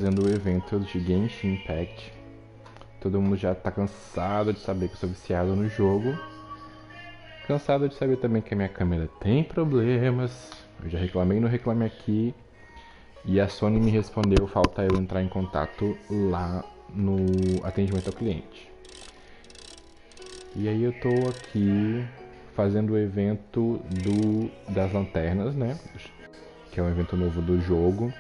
fazendo o evento de Genshin Impact. Todo mundo já tá cansado de saber que eu sou viciado no jogo. Cansado de saber também que a minha câmera tem problemas. Eu já reclamei no Reclame Aqui. E a Sony me respondeu, falta eu entrar em contato lá no atendimento ao cliente. E aí eu tô aqui fazendo o evento das Lanternas, né? Que é um evento novo do jogo.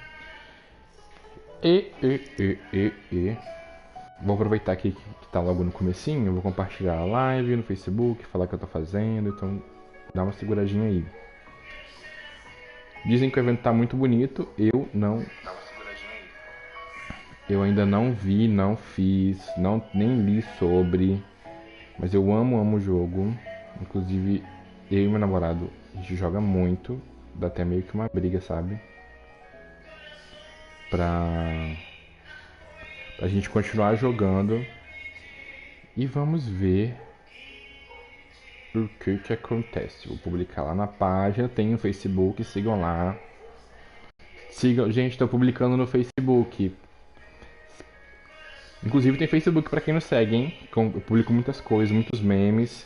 Vou aproveitar aqui que tá logo no comecinho, vou compartilhar a live no Facebook, falar o que eu tô fazendo, então dá uma seguradinha aí. Dizem que o evento tá muito bonito, eu ainda não vi, não fiz, nem li sobre, mas eu amo o jogo. Inclusive, eu e meu namorado, a gente joga muito, dá até meio que uma briga, sabe? Pra gente continuar jogando. E vamos ver o que acontece. Vou publicar lá na página, tem no Facebook, sigam lá. Gente, tô publicando no Facebook. Inclusive tem Facebook pra quem não segue, hein? Eu publico muitas coisas, muitos memes.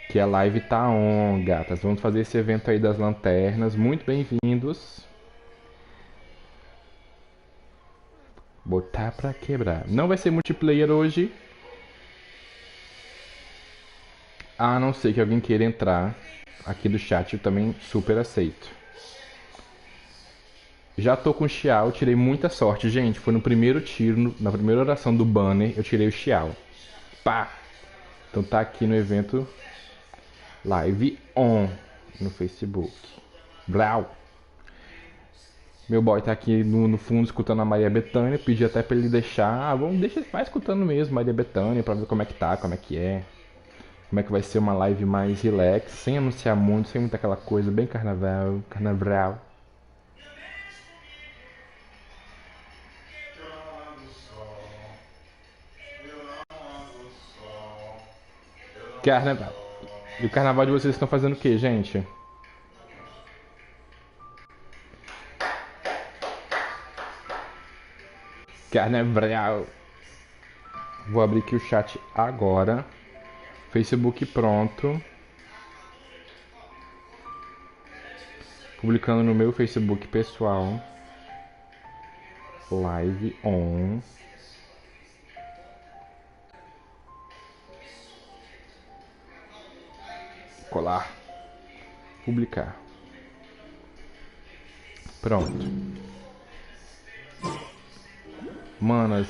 Que a live tá on, gatas. Vamos fazer esse evento aí das lanternas. Muito bem-vindos. Botar pra quebrar. Não vai ser multiplayer hoje. A não ser que alguém queira entrar aqui do chat, eu também super aceito. Já tô com o Xiao, tirei muita sorte, gente. Foi no primeiro tiro, na primeira oração do banner, eu tirei o Xiao. Pá! Então tá aqui no evento Live On no Facebook. Blau! Meu boy tá aqui no fundo escutando a Maria Bethânia. Pedi até pra ele deixar. Vamos deixar ele mais escutando mesmo Maria Bethânia pra ver como é que tá, como é que é. Como é que vai ser uma live mais relax, sem anunciar muito, sem muita aquela coisa, bem carnaval. Carnaval. E o carnaval de vocês estão fazendo o que, gente? Carnaval. Vou abrir aqui o chat agora. Facebook pronto. Publicando no meu Facebook pessoal. Live on. Colar. Publicar. Pronto. Manas,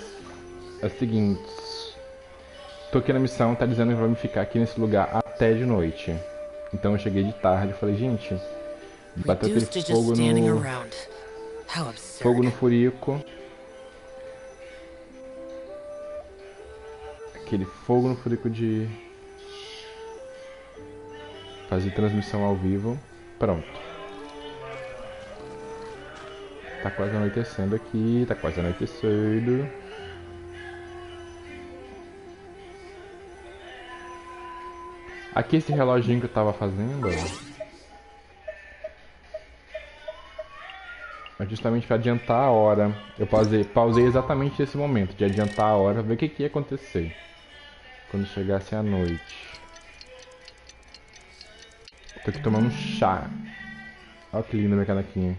é o seguinte. Tô aqui na missão, tá dizendo que vai me ficar aqui nesse lugar até de noite. Então eu cheguei de tarde e falei, gente, bateu aquele fogo no furico. Aquele fogo no furico de fazer transmissão ao vivo. Pronto. Tá quase anoitecendo aqui, tá quase anoitecendo. Aqui esse reloginho que eu tava fazendo é justamente para adiantar a hora. Eu pausei exatamente nesse momento de adiantar a hora, ver o que ia acontecer quando chegasse a noite. Tô aqui tomando um chá. Olha que linda minha canequinha.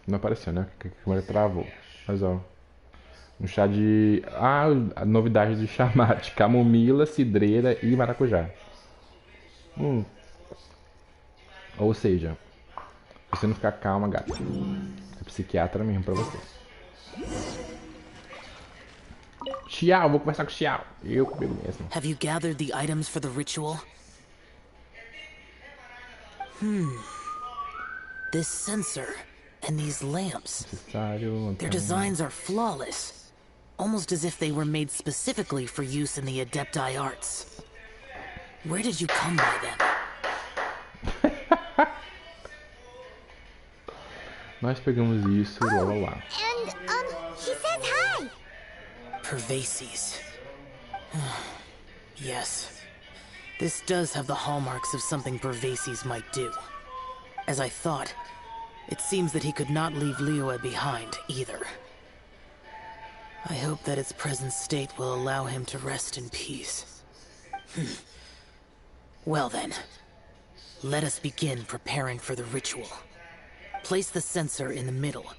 Não apareceu, né? Que a câmera travou. Mas ó. Um chá de... a novidade do chá mate. Camomila, cidreira e maracujá. Ou seja, se você não ficar calma, gata. É psiquiatra mesmo pra você. Xiao, vou conversar com o Xiao. Eu comigo mesmo. Have you gathered the items for the ritual? This sensor and these lamps. Their designs are flawless. Almost as if they were made specifically for use in the Adepti arts. Where did you come by them? Nós pegamos isso e lá. And, he says hi! Pervases. Yes. This does have the hallmarks of something Pervases might do. As I thought, It seems that he could not leave Liyue behind, either. I hope that its present state will allow him to rest in peace. Well then, let us begin preparing for the ritual. Place the censer in the middle,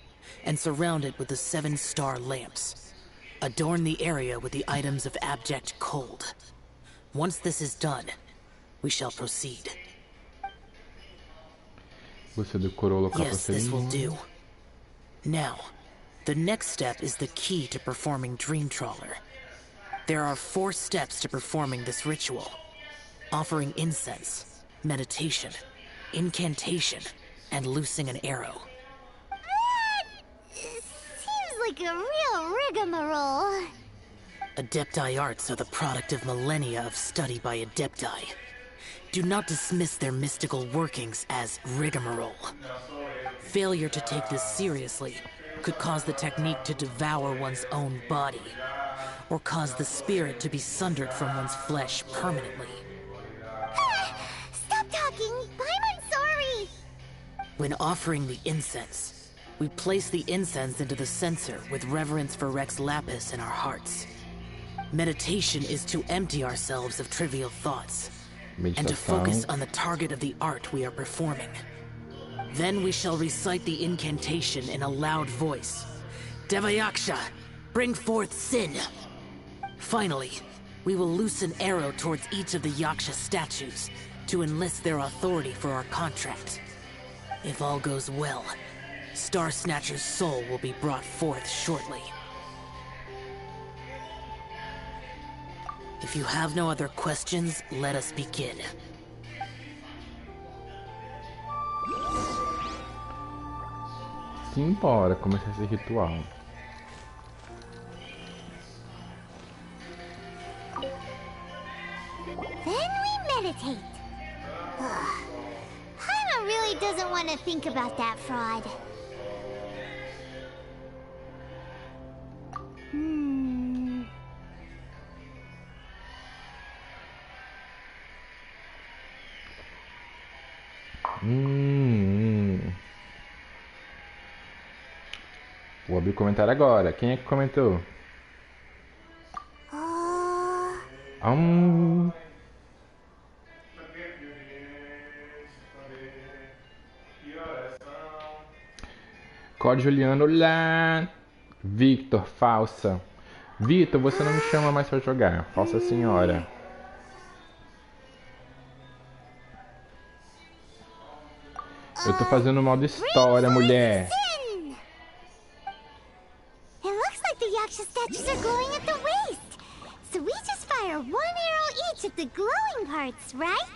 and surround it with the 7-star lamps. Adorn the area with the items of abject cold. Once this is done, we shall proceed. Yes, this will do. Now, the next step is the key to performing Dream Trawler. There are 4 steps to performing this ritual. Offering incense, meditation, incantation, and loosing an arrow. Seems like a real rigmarole. Adepti arts are the product of millennia of study by Adepti. Do not dismiss their mystical workings as rigmarole. Failure to take this seriously could cause the technique to devour one's own body, or cause the spirit to be sundered from one's flesh permanently. Stop talking! I'm sorry! When offering the incense, we place the incense into the censer with reverence for Rex Lapis in our hearts. Meditation is to empty ourselves of trivial thoughts, and to focus on the target of the art we are performing. Then we shall recite the incantation in a loud voice. Devayaksha, bring forth sin! Finally, we will loose an arrow towards each of the Yaksha statues to enlist their authority for our contract. If all goes well, Star Snatcher's soul will be brought forth shortly. If you have no other questions, let us begin. Simbora, começar esse ritual. Then we meditate. Paimon really doesn't want to think about that fraud. Vou abrir o comentário agora. Quem é que comentou? Código Juliano lá. Victor, falsa. Victor, você não me chama mais pra jogar. Falsa senhora. Eu tô fazendo modo história, mulher. It looks like the Yaksha statues are glowing at the waist. So we just fire 1 arrow each at the glowing parts, right?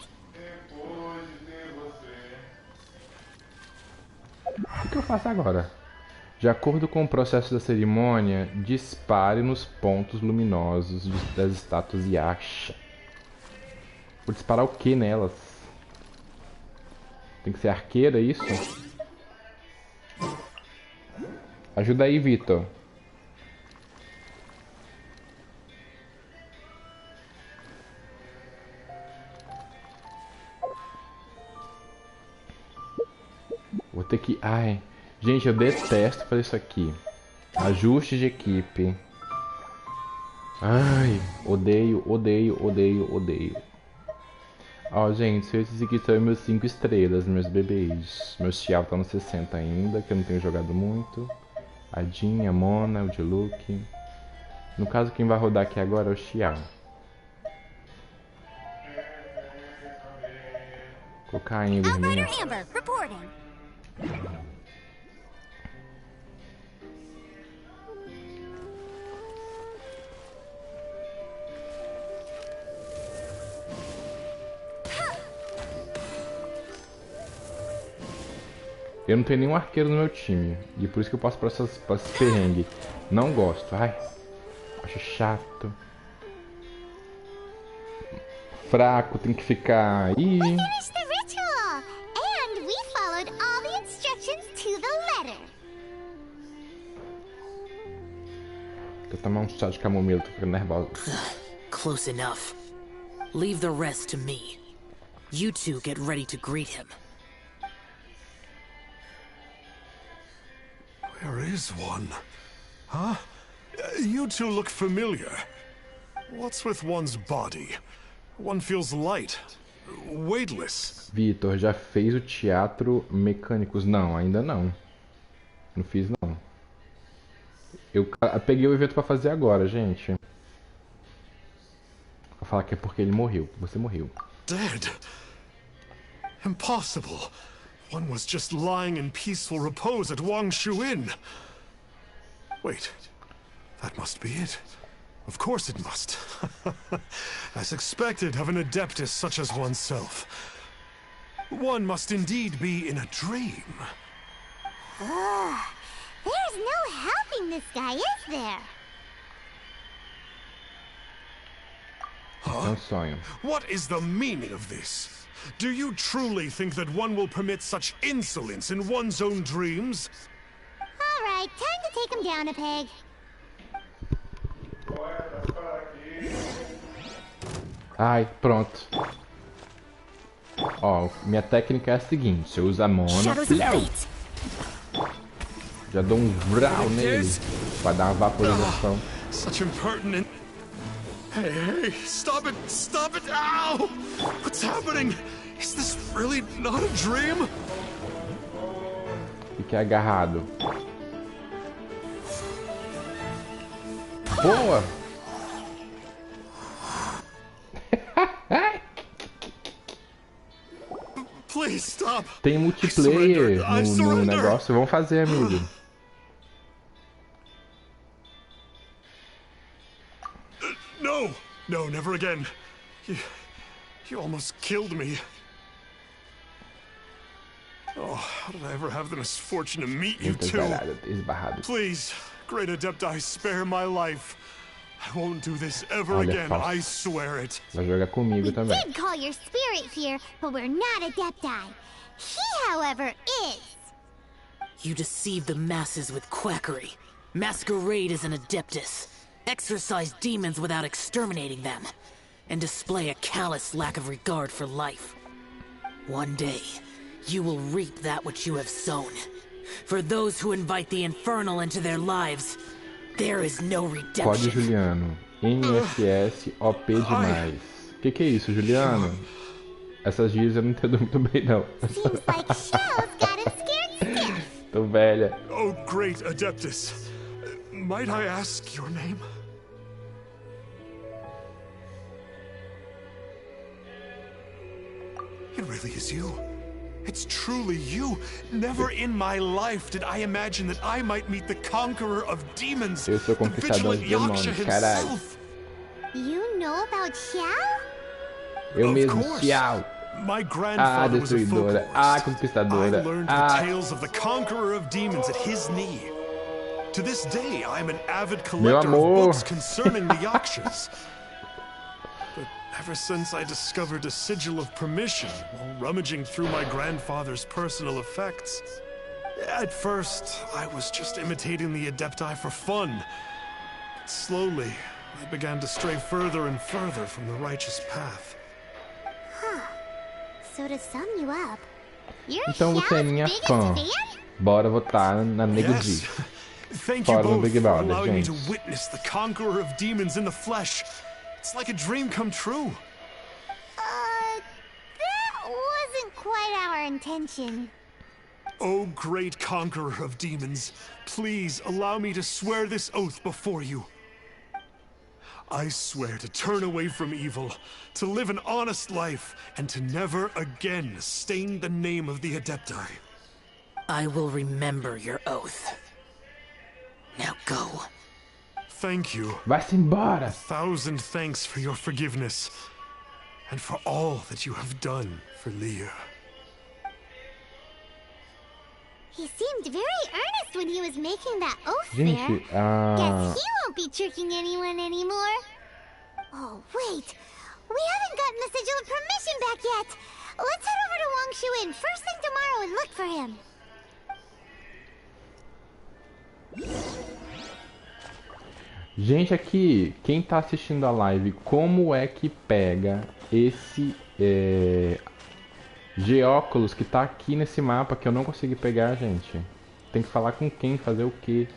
O que eu faço agora? De acordo com o processo da cerimônia, dispare nos pontos luminosos das estátuas Yaksha. Vou disparar o que nelas? Tem que ser arqueira, é isso? Ajuda aí, Vitor. Vou ter que... Ai, gente, eu detesto fazer isso aqui. Ajuste de equipe. Ai, odeio, odeio, odeio, odeio. Ó, gente, esses aqui são meus 5 estrelas, meus bebês. Meu Xiao tá no 60 ainda, que eu não tenho jogado muito. A Jean, a Mona, o Diluc. No caso, quem vai rodar aqui agora é o Xiao. Colocar em vermelho. Amber, reporting. Eu não tenho nenhum arqueiro no meu time. E por isso que eu passo por essas perrengue. Não gosto. Ai. Acho chato. Fraco, tem que ficar aí. Finished the ritual, and we followed all the instructions to the letter. Vou tomar um chá de camomila, tô ficando nervoso. Close enough. Leave the rest to me. You two get ready to greet him. There is one. Huh? You two look familiar. What's with one's body? One feels light, weightless. Vitor, já fez o teatro Mecânicos? Não, ainda não. Não fiz, não. Eu peguei o evento pra fazer agora, gente. Vou falar que é porque ele morreu. Você morreu. Dead? Impossible. One was just lying in peaceful repose at Wangshu Inn. Wait, that must be it. Of course it must. As expected of an adeptus such as oneself. One must indeed be in a dream. There's no helping this guy, is there? É um sonho. What is the meaning of this? Do you truly think that one will permit such insolence in one's own dreams? All right, time to take him down a peg. Ai, pronto. Ó, minha técnica é a seguinte. Eu uso a Mona. Já dou um vral nele. Pra dar uma vaporização. Such impertinent. Hey, hey, stop it! Stop it! Ow! What's happening? Is this really not a dream? Fique agarrado. Boa! Please stop. Tem multiplayer no negócio. Vamos fazer, amigo. No! No, never again. You almost killed me. Oh, how did I ever have the misfortune to meet you two? Please, great Adepti, spare my life. I won't do this ever again, I swear it. Vai jogar comigo também. We did call your spirit here, but we're not Adepti. He, however, is. You deceive the masses with quackery. Masquerade as an adeptus. Exorcise demons without exterminating them. And display a callous lack of regard for life. One day, you will reap that which you have sown. For those who invite the infernal into their lives, there is no redemption. Código Juliano. NFS OP demais. Que é isso, Juliano? Essas gírias eu não entendo muito bem, não. Seems like Shell's got him scared stiff. Tô velha. Oh, great Adeptus. Might I ask your name? It really is you. It's truly you. Never in my life did I imagine that I might meet the conqueror of demons, Eu sou the conquistador vigilant de Yaksha demônios, caralho. himself. You know about Xiao? Eu Of mesmo, course. Xiao. My grandfather was a Destruidora. folklorist. Conquistadora. I learned the tales of the conqueror of demons at his knee. To this day, I am an avid collector of books concerning the Yakshas. But ever since I discovered a sigil of permission while rummaging through my grandfather's personal effects, at first, I was just imitating the Adepti for fun. But slowly, I began to stray further and further from the righteous path. So to sum you up, you're Então você é minha Xiao's fã. biggest fan? Bora votar na Nego Di. Thank you Fora no both Big for Brother, allowing me gente. to witness the conqueror of demons in the flesh. It's like a dream come true. That wasn't quite our intention. Oh, great conqueror of demons, please allow me to swear this oath before you. I swear to turn away from evil, to live an honest life, and to never again stain the name of the Adepti. I will remember your oath. Now go. Thank you. Vai-se embora. 1,000 thanks for your forgiveness, and for all that you have done for Leah. He seemed very earnest when he was making that oath there. Gente, Guess he won't be tricking anyone anymore. Oh, wait. We haven't gotten the sigil of permission back yet. Let's head over to Wangshu Inn first thing tomorrow and look for him. Gente, aqui, quem tá assistindo a live, como é que pega esse geóculos que tá aqui nesse mapa que eu não consegui pegar, gente? Tem que falar com quem, fazer o quê?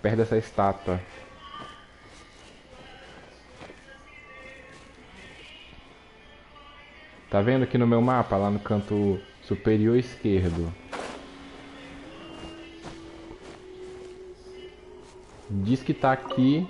Perto dessa estátua. Tá vendo aqui no meu mapa, lá no canto superior esquerdo? Diz que tá aqui.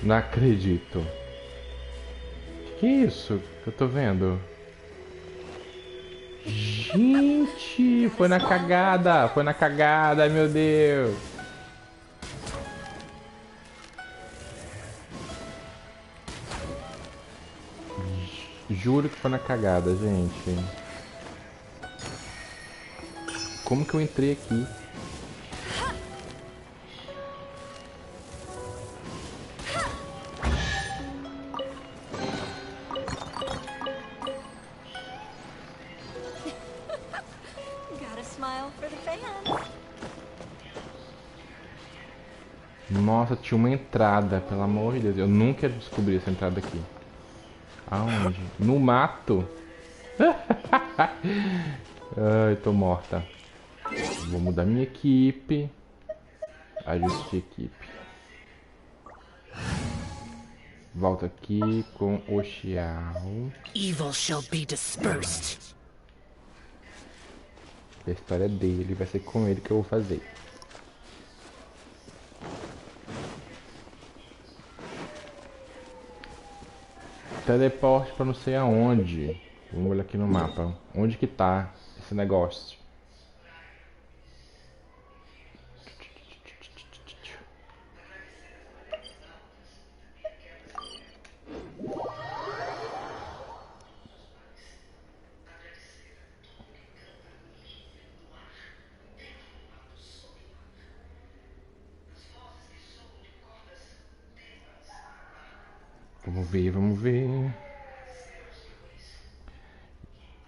Não acredito. Que isso que eu tô vendo? Gente, foi na cagada, meu Deus. Juro que foi na cagada, gente. Como que eu entrei aqui? Nossa, tinha uma entrada, pelo amor de Deus. Eu nunca ia descobrir essa entrada aqui. Aonde? No mato? Ai, tô morta. Vou mudar minha equipe. Ajuste de equipe. Volto aqui com o Xiao. Evil shall be dispersed. A história dele vai ser com ele que eu vou fazer. Teleporte pra não sei aonde. Vamos olhar aqui no mapa. Onde que tá esse negócio? Vamos ver.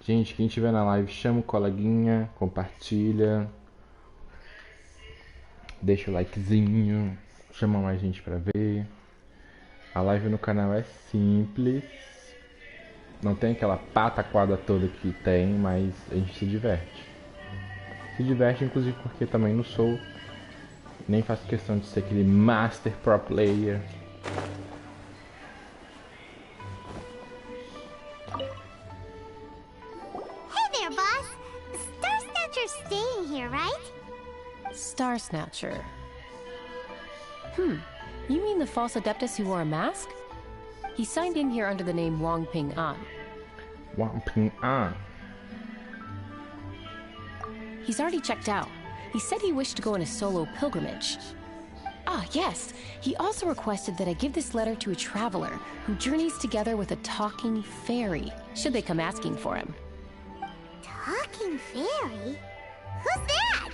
Gente, quem estiver na live, chama o coleguinha, compartilha. Deixa o likezinho, chama mais gente pra ver. A live no canal é simples. Não tem aquela pataquada toda que tem, mas a gente se diverte. Se diverte inclusive porque também não sou, nem faço questão de ser aquele master pro player. Star Snatcher. You mean the false adeptus who wore a mask? He signed in here under the name Wang Ping An. Wang Ping An. He's already checked out. He said he wished to go on a solo pilgrimage. Ah, yes. He also requested that I give this letter to a traveler who journeys together with a talking fairy, should they come asking for him. Talking fairy? Who's that?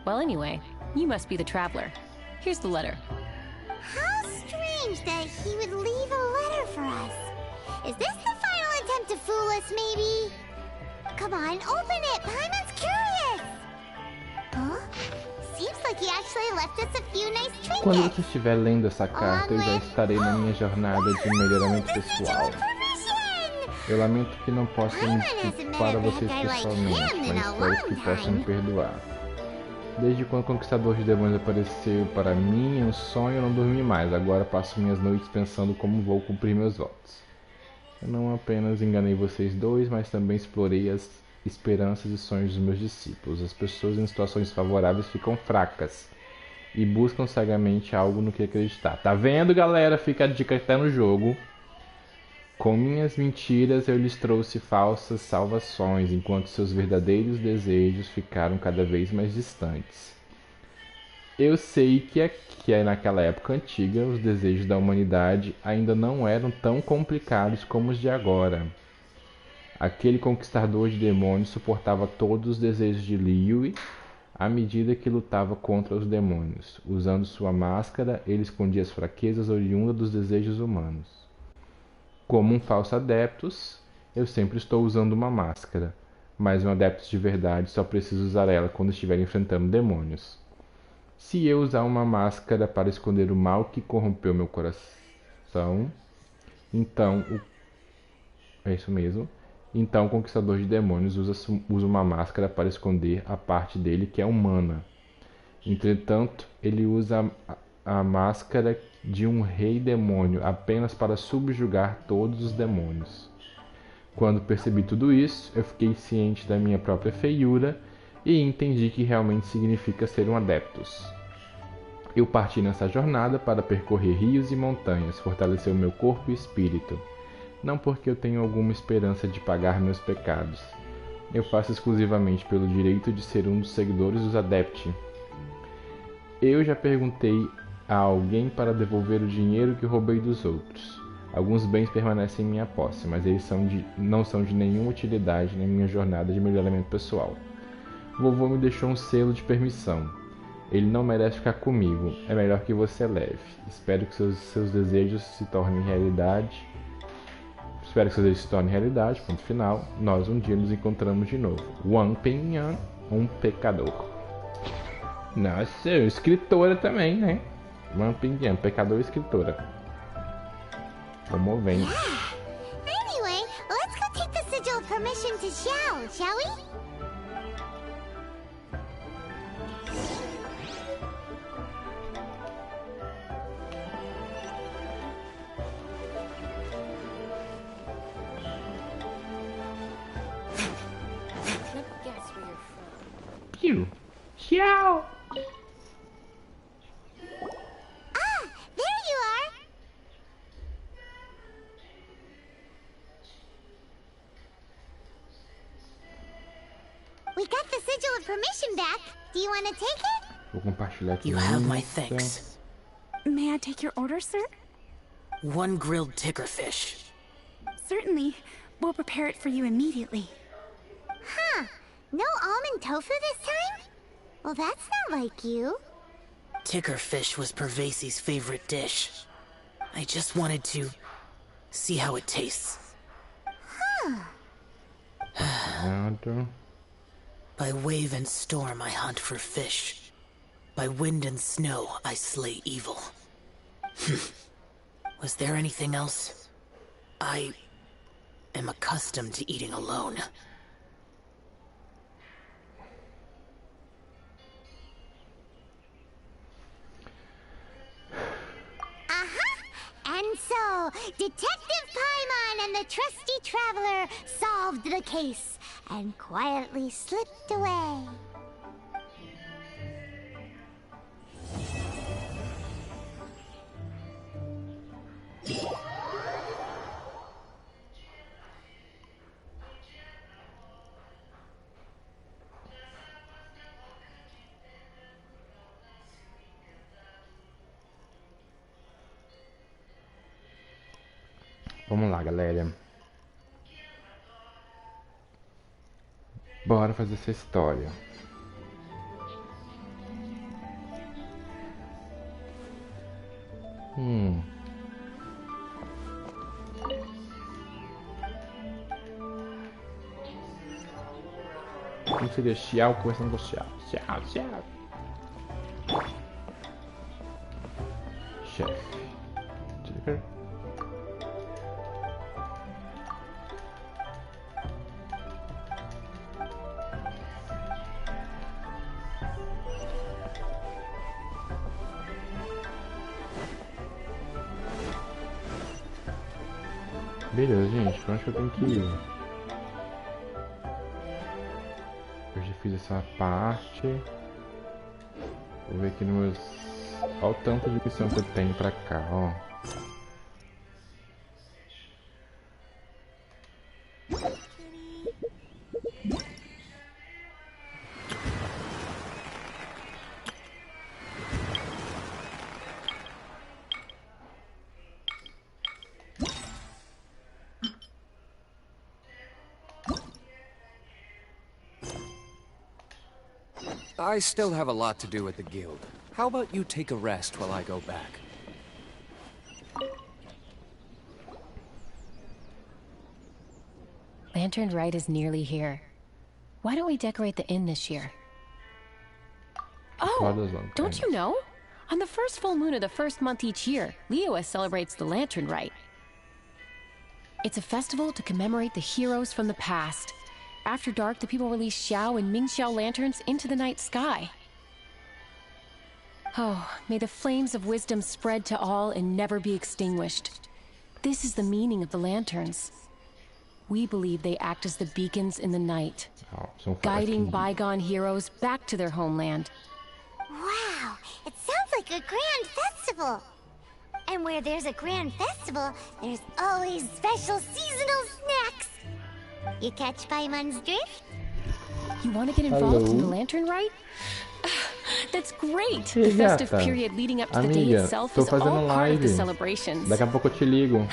Well, anyway, you must be the traveler. Here's the letter. How strange that he would leave a letter for us. Is this the final attempt to fool us, maybe? Come on, open it! Paimon's curious! Huh? Seems like he actually left us a few nice trinkets. Quando você estiver lendo essa carta, eu já estarei na minha jornada de melhoramento pessoal. Eu lamento que não possa me desculpar a vocês pessoalmente, mas espero que possam me perdoar. Desde quando o Conquistador de Demônios apareceu para mim em um sonho, eu não dormi mais. Agora passo minhas noites pensando como vou cumprir meus votos. Eu não apenas enganei vocês dois, mas também explorei as esperanças e sonhos dos meus discípulos. As pessoas em situações favoráveis ficam fracas e buscam cegamente algo no que acreditar. Tá vendo, galera? Fica a dica até no jogo. Com minhas mentiras eu lhes trouxe falsas salvações, enquanto seus verdadeiros desejos ficaram cada vez mais distantes. Eu sei que naquela época antiga os desejos da humanidade ainda não eram tão complicados como os de agora. Aquele conquistador de demônios suportava todos os desejos de Liyue, À medida que lutava contra os demônios, usando sua máscara, ele escondia as fraquezas oriundas dos desejos humanos. Como um falso adeptus, eu sempre estou usando uma máscara, mas um adeptus de verdade só precisa usar ela quando estiver enfrentando demônios. Se eu usar uma máscara para esconder o mal que corrompeu meu coração, então é isso mesmo. Então o conquistador de demônios usa uma máscara para esconder a parte dele que é humana. Entretanto, ele usa a máscara de um rei demônio apenas para subjugar todos os demônios. Quando percebi tudo isso, eu fiquei ciente da minha própria feiura e entendi que realmente significa ser um adeptus. Eu parti nessa jornada para percorrer rios e montanhas, fortalecer o meu corpo e espírito. Não porque eu tenho alguma esperança de pagar meus pecados. Eu faço exclusivamente pelo direito de ser um dos seguidores dos Adepti. Eu já perguntei a alguém para devolver o dinheiro que roubei dos outros. Alguns bens permanecem em minha posse, mas eles não são de nenhuma utilidade na minha jornada de melhoramento pessoal. Vovô me deixou um selo de permissão. Ele não merece ficar comigo. É melhor que você leve. Espero que seus desejos se tornem realidade. Ponto final. Nós um dia nos encontramos de novo. Wang Pengyan, um pecador. Nossa, escritora também, né? Wang Pengyan, pecador e escritora. Comovente. Anyway, let's go take the sigil of permission to Xiao, shall we? Xiao! Ah, there you are! We got the sigil of permission back. Do you want to take it? Vou compartilhar aqui. You have my thanks. May I take your order, sir? One grilled ticker fish. Certainly. We'll prepare it for you immediately. Huh. No almond tofu this time? Well, that's not like you. Ticker fish was Pervasi's favorite dish. I just wanted to see how it tastes. By wave and storm I hunt for fish. By wind and snow I slay evil. Was there anything else? I am accustomed to eating alone. And so, Detective Paimon and the trusty traveler solved the case and quietly slipped away. Vamos lá, galera. Bora fazer essa história. Como seria Xiao conversando com Xiao? Xiao. Chefe. Beleza, gente, pra onde que eu tenho que ir? Eu já fiz essa parte. Vou ver aqui nos meus... Olha o tanto de missão que eu tenho pra cá, ó. I still have a lot to do at the guild. How about you take a rest while I go back? Lantern Rite is nearly here. Why don't we decorate the inn this year? Oh, don't you know? On the first full moon of the first month each year, Liyue celebrates the Lantern Rite. It's a festival to commemorate the heroes from the past. After dark, the people release Xiao and Mingxiao lanterns into the night sky. Oh, may the flames of wisdom spread to all and never be extinguished. This is the meaning of the lanterns. We believe they act as the beacons in the night, guiding bygone heroes back to their homeland. Wow, it sounds like a grand festival. And where there's a grand festival, there's always special seasonal snacks. You catch Paimon's drift? You want to get involved in the Lantern Rite? That's great! The festive period leading up to the day itself is all part of the celebrations. Daqui a pouco eu te ligo.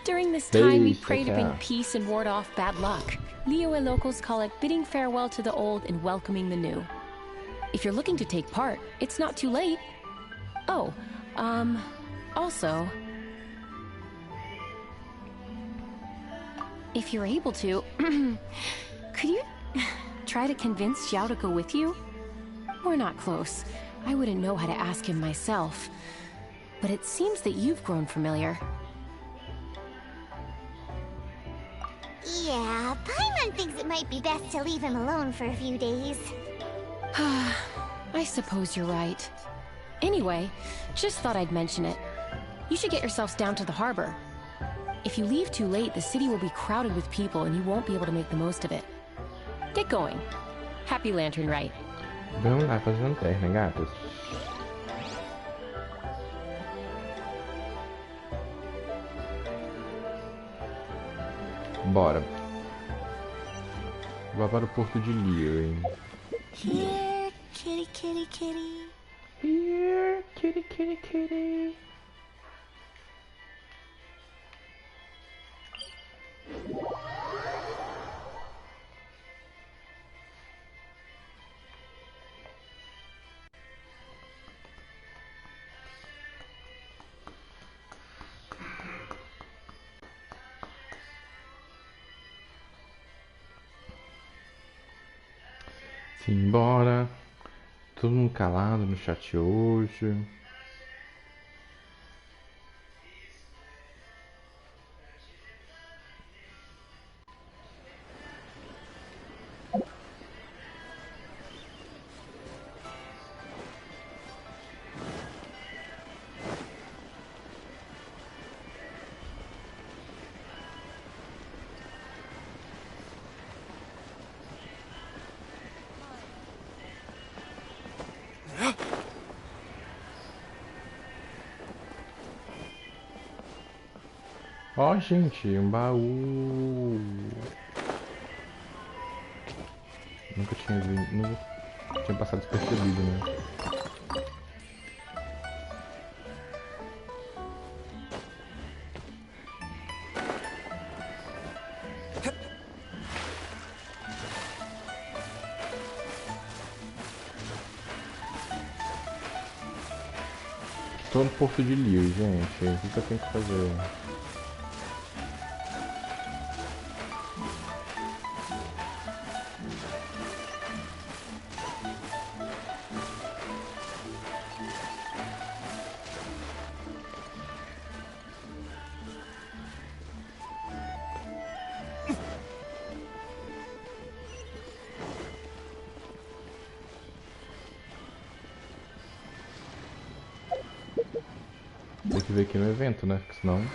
During this time, we pray to bring peace and ward off bad luck. Liyue locals call it bidding farewell to the old and welcoming the new. If you're looking to take part, it's not too late. Oh, also, if you're able to, could you try to convince Xiao to go with you? We're not close. I wouldn't know how to ask him myself. But it seems that you've grown familiar. Yeah, Paimon thinks it might be best to leave him alone for a few days. I suppose you're right. Anyway, just thought I'd mention it. You should get yourselves down to the harbor. If you leave too late, the city will be crowded with people and you won't be able to make the most of it. Get going. Happy Lantern Rite. Vamos lá fazer um teste, né, gatos? Bora. Vá para o porto de Liyue. Here, kitty, kitty, kitty. Here, kitty, kitty, kitty. Simbora. Todo mundo calado no chat hoje. Ó, gente, um baú. Nunca tinha visto, nunca tinha passado despercebido, né? Tô no porto de Liyue, gente. O que eu tenho que fazer? Tem que ver aqui no evento, né? Porque senão...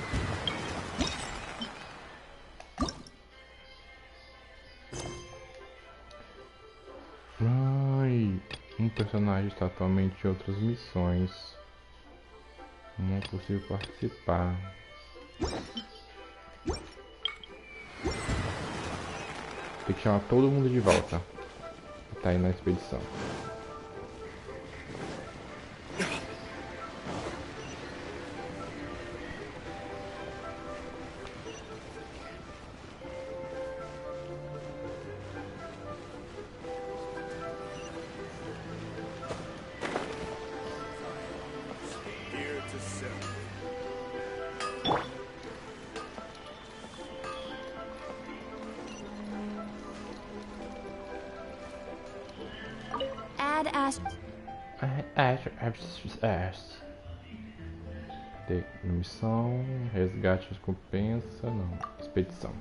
Ai, um personagem está atualmente em outras missões. Não consigo participar. Tem que chamar todo mundo de volta. Tá aí na expedição. Missão, resgate, recompensa, não, expedição.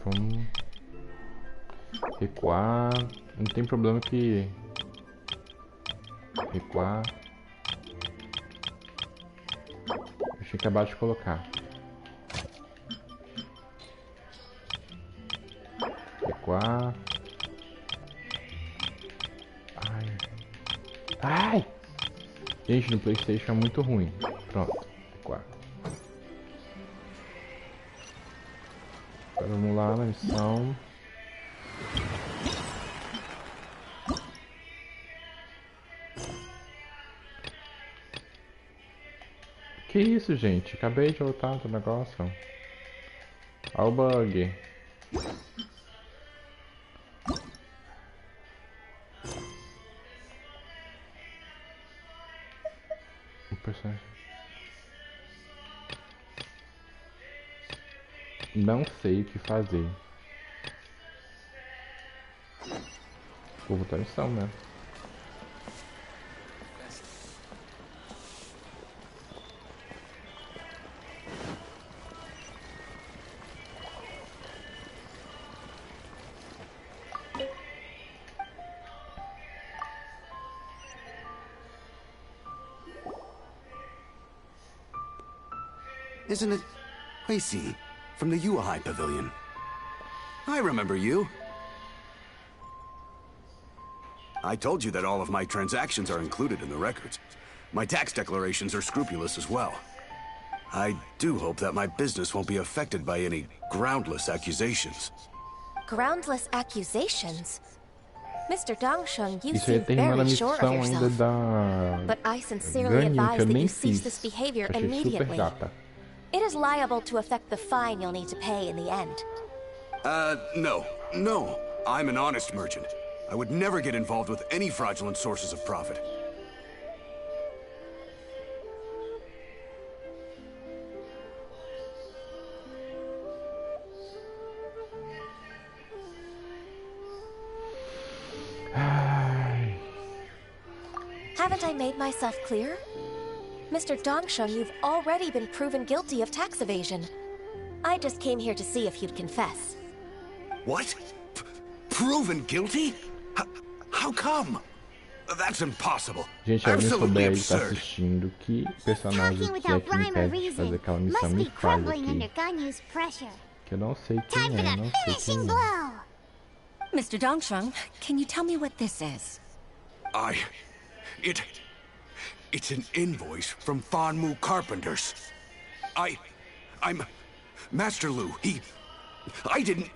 Vamos recuar. Não tem problema que recuar. Eu tinha acabado de colocar. Recuar. Ai! Gente, no PlayStation é muito ruim. Pronto, recuar. Agora vamos lá na missão. Que isso, gente? Acabei de voltar do negócio. Olha o bug. O personagem. Não sei o que fazer. Vou botar missão, né? Isn't it Huisi from the Yuehai Pavilion? I remember you. I told you that all of my transactions are included in the records. My tax declarations are scrupulous as well. I do hope that my business won't be affected by any groundless accusations. Groundless accusations? Mr. Dongsheng, you seem very sure of yourself. But I sincerely advise that you cease this behavior immediately. It is liable to affect the fine you'll need to pay in the end. No. I'm an honest merchant. I would never get involved with any fraudulent sources of profit. Haven't I made myself clear? Mr. Dongsheng, you've already been proven guilty of tax evasion. I just came here to see if you'd confess. What? Proven guilty? How come? That's impossible. Gente, alguém souber aí que tá assistindo que personagem que é que me impede de fazer aquela missão me faz aqui. Que eu não sei quem é, não sei quem é. Mr. Dongsheng, can you tell me what this is? It's an invoice from Fanmu Carpenters. I'm Master Lu. I didn't...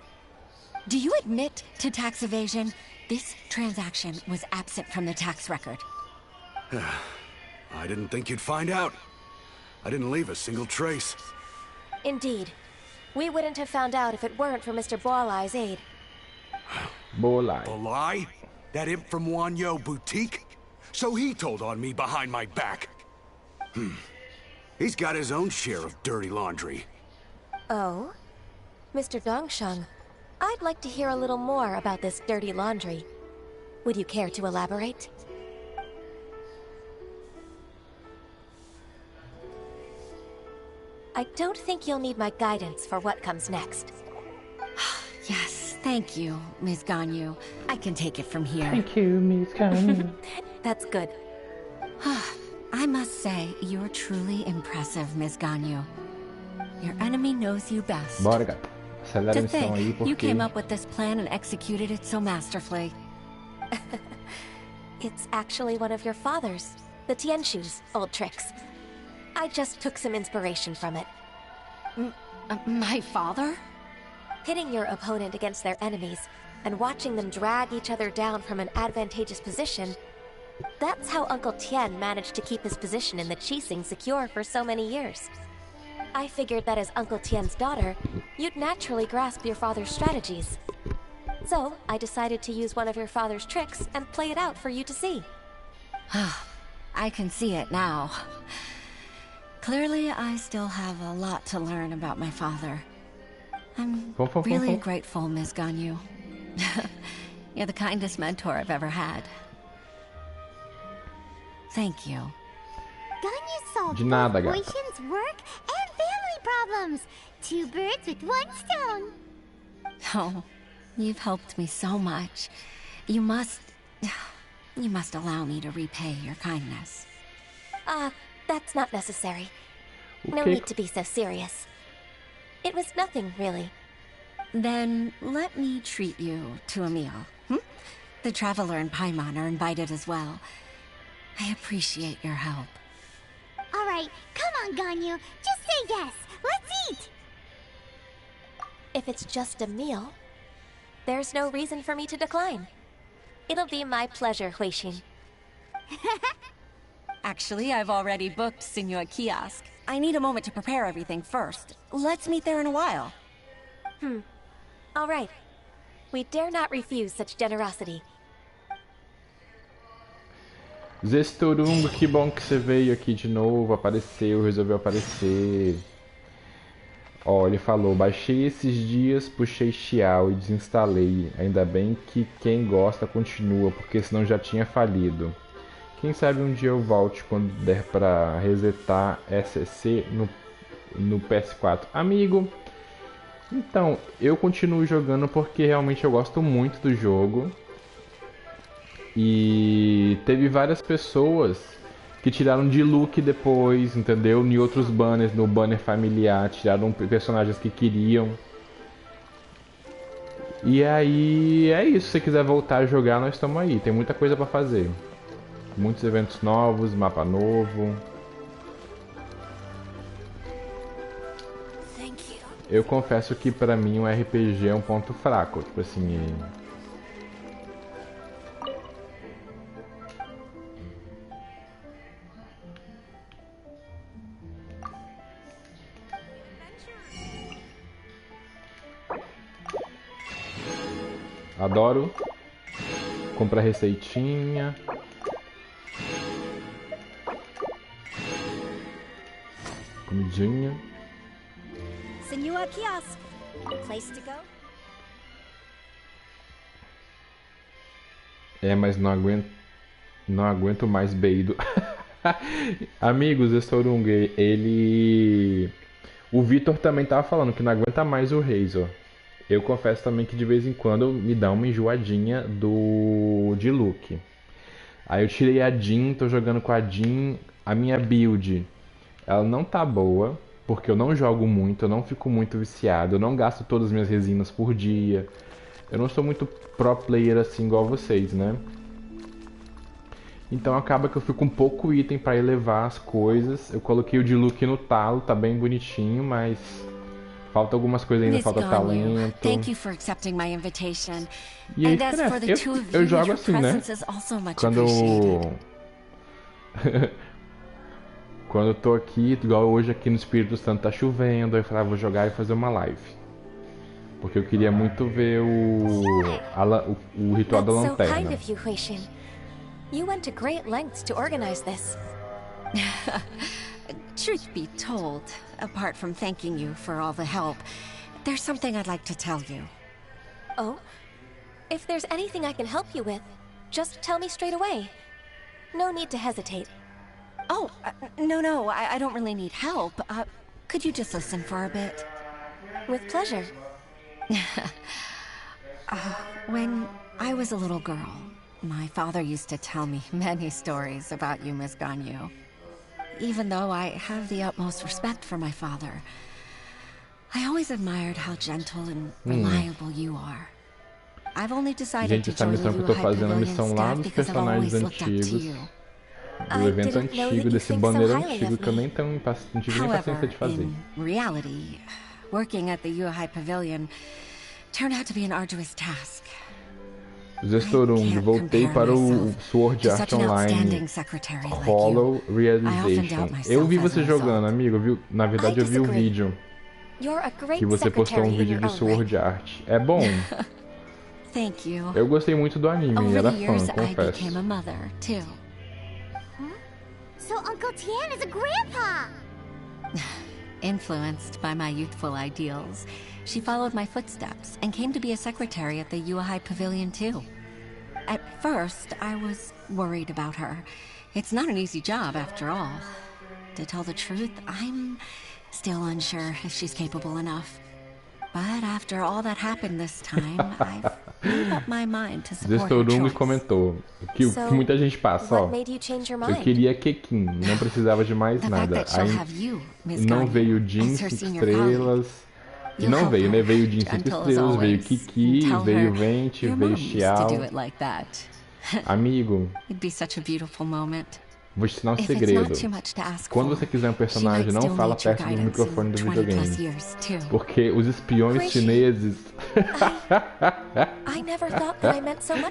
Do you admit to tax evasion? This transaction was absent from the tax record. I didn't think you'd find out. I didn't leave a single trace. Indeed. We wouldn't have found out if it weren't for Mr. Bolai's aid. Bolai? That imp from Wanyo Boutique? So he told on me behind my back. He's got his own share of dirty laundry. Oh? Mr. Dongsheng, I'd like to hear a little more about this dirty laundry. Would you care to elaborate? I don't think you'll need my guidance for what comes next. Yes, thank you, Ms. Ganyu. I can take it from here. Thank you, Ms. Ganyu. That's good. I must say, you're truly impressive, Ms. Ganyu. Your enemy knows you best. Bora, gata. Acelera a missão aí, porque... You came up with this plan and executed it so masterfully. It's actually one of your father's, the Tianshu's, old tricks. I just took some inspiration from it. My father? Pitting your opponent against their enemies, and watching them drag each other down from an advantageous position, that's how Uncle Tien managed to keep his position in the Qixing secure for so many years. I figured that as Uncle Tien's daughter, you'd naturally grasp your father's strategies. So, I decided to use one of your father's tricks and play it out for you to see. I can see it now. Clearly, I still have a lot to learn about my father. I'm really grateful, Ms. Ganyu. You're the kindest mentor I've ever had. Thank you. Ganyu solved De nada, both gata. Huishin's work and family problems. 2 birds with 1 stone. Oh, you've helped me so much. You must allow me to repay your kindness. That's not necessary. No Okay. need to be so serious. It was nothing, really. Then let me treat you to a meal. The Traveler and Paimon are invited as well. I appreciate your help. All right, come on, Ganyu. Just say yes. Let's eat. If it's just a meal, there's no reason for me to decline. It'll be my pleasure, Huishin. Actually, I've already booked Senor Kiosk. I need a moment to prepare everything first. Let's meet there in a while. All right. We dare not refuse such generosity. Zestorungo, que bom que você veio aqui de novo, apareceu, resolveu aparecer. Ó, ele falou, baixei esses dias, puxei Xiao e desinstalei. Ainda bem que quem gosta continua, porque senão já tinha falido. Quem sabe um dia eu volte quando der pra resetar SC no PS4. Amigo, então, eu continuo jogando porque realmente eu gosto muito do jogo. E teve várias pessoas que tiraram de look depois, entendeu? Em outros banners, no banner familiar, tiraram personagens que queriam. E aí, é isso. Se você quiser voltar a jogar, nós estamos aí. Tem muita coisa pra fazer. Muitos eventos novos, mapa novo. Eu confesso que pra mim o RPG é um ponto fraco. Tipo assim... Adoro comprar receitinha. Comidinha. Senor Kiosk, place to go? É, mas não aguento mais beido. Amigos, Zestorung, ele... O Vitor também tava falando que não aguenta mais o Razor. Eu confesso também que de vez em quando me dá uma enjoadinha de look. Aí eu tirei a Jean, tô jogando com a Jean. A minha build, ela não tá boa, porque eu não jogo muito, eu não fico muito viciado, eu não gasto todas as minhas resinas por dia. Eu não sou muito pro player assim igual vocês, né? Então acaba que eu fico com pouco item pra elevar as coisas. Eu coloquei o de look no talo, tá bem bonitinho, mas... Falta algumas coisas ainda, falta talento. E aí cresce. Eu jogo assim, né? Quando eu tô aqui, igual hoje aqui no Espírito Santo tá chovendo, aí eu falei, vou jogar e fazer uma live. Porque eu queria muito ver o ritual da lanterna. You went to great lengths to organize this. Truth be told, apart from thanking you for all the help, there's something I'd like to tell you. Oh? If there's anything I can help you with, just tell me straight away. No need to hesitate. Oh, no, I don't really need help. Could you just listen for a bit? With pleasure. When I was a little girl, my father used to tell me many stories about you, Miss Ganyu. Even though I have the utmost respect for my father, I always admired how gentle and reliable you are. I've only decided to join the Yuhai Pavilion staff because I've always looked up to you. Do evento antigo, desse banner antigo que eu nem tive nem paciência de fazer. In reality, working at the Yuhai Pavilion turned out to be an arduous task. Zestorung, voltei para o Sword Art Online Hollow Realization. Eu vi você jogando, amigo. Na verdade, eu vi o vídeo que você postou um vídeo de Sword Art. É bom. Eu gostei muito do anime e era fã, confesso. So Uncle Tian is a grandpa! Influenced by my youthful ideals, she followed my footsteps and came to be a secretary at the Yuhai Pavilion too. At first, I was worried about her. It's not an easy job, after all. To tell the truth, I'm still unsure if she's capable enough. But after all that happened this time, I've made up my mind to support her choice. comentou que o que muita gente passa, ó. Eu queria Kekin, não precisava de mais nada. Aí não veio Jin 5 estrelas. E não veio, né? Veio Jin 5 estrelas, veio Kiki, veio Venti, veio Xiao. Amigo, vou te ensinar um segredo. Quando você quiser um personagem, não fala perto do microfone do videogame. Porque os espiões chineses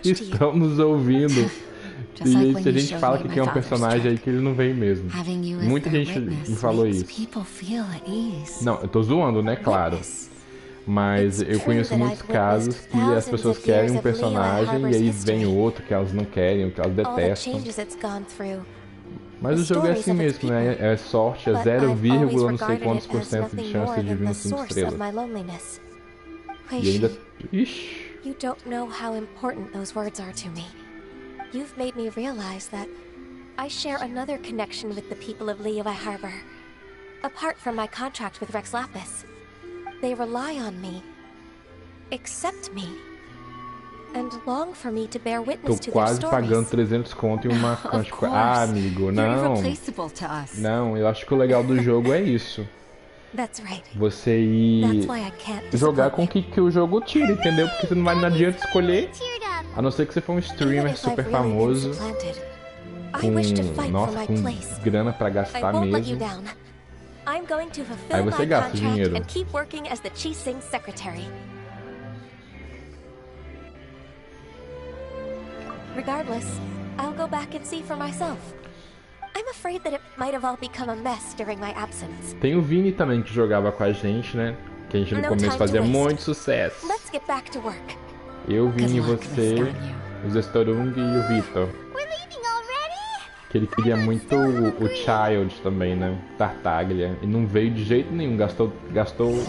estão nos ouvindo. E se a gente fala que quer um personagem aí que ele não vem mesmo. Muita gente me falou isso. Não, eu tô zoando, né? Claro. Mas eu conheço muitos casos que as pessoas querem um personagem e aí vem outro que elas não querem, que elas detestam. Mas o jogo é assim mesmo, né? É sorte, é 0, não sei quantos por cento de chance de vir no 5 estrelas. E ainda... Ixi. You don't know how important those words are to me. You've made me realize that I share another connection with the people of Liyue Harbor. Apart from my contract with Rex Lapis, they rely on me, accept me, and long for me to bear witness to their stories. Tô quase pagando 300 conto em uma... Ah, amigo, não. Não, eu acho que o legal do jogo é isso. Você ir jogar com o que o jogo tira, entendeu? Porque você não adianta escolher, a não ser que você for um streamer super famoso com grana pra gastar mesmo. Aí você gasta dinheiro. Regardless, I'll go back and see for myself. I'm afraid that it might have all become a mess during my absence. Tem o Vini também que jogava com a gente, né? Que a gente no começo fazia muito sucesso. Let's get back to work. Eu, Vini, você, o Zestorung e o Vitor. Que ele queria muito o Child também, né? Tartaglia. E não veio de jeito nenhum, gastou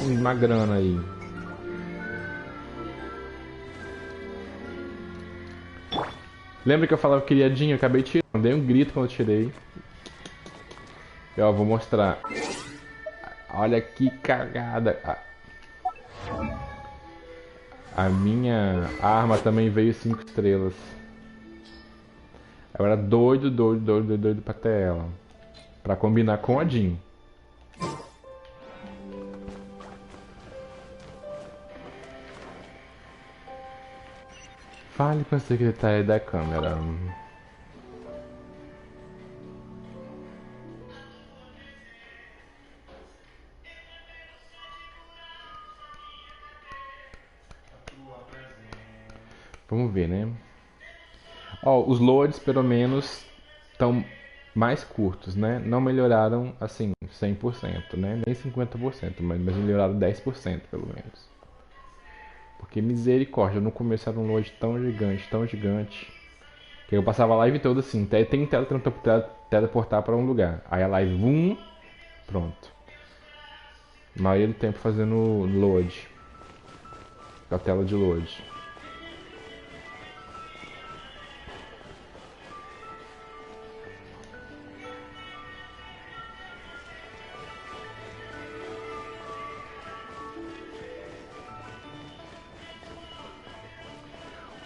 uma grana aí. Lembra que eu falava que queria Jean? Eu acabei tirando, dei um grito quando eu tirei. E ó, vou mostrar. Olha que cagada. A minha arma também veio 5 estrelas. Eu era doido pra ter ela. Pra combinar com a Jean. Fale com a secretária da câmera. Vamos ver, né? Ó, os loads pelo menos estão mais curtos, né? Não melhoraram assim 100%, né? Nem 50%, mas melhoraram 10% pelo menos. Porque misericórdia, no começo era um load tão gigante, que eu passava a live toda assim, tem que teleportar para um lugar. Aí a live, pronto. A maioria do tempo fazendo load, a tela de load.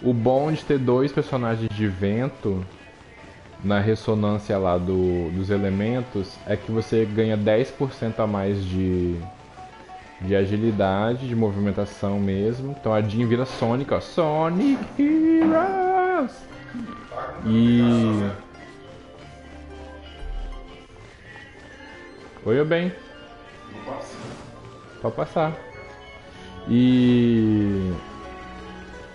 O bom de ter 2 personagens de vento na ressonância lá dos elementos é que você ganha 10% a mais de agilidade, de movimentação mesmo. Então a Jean vira Sonic, ó. Sonic Heroes! E... Oi, bem. Pode passar. E...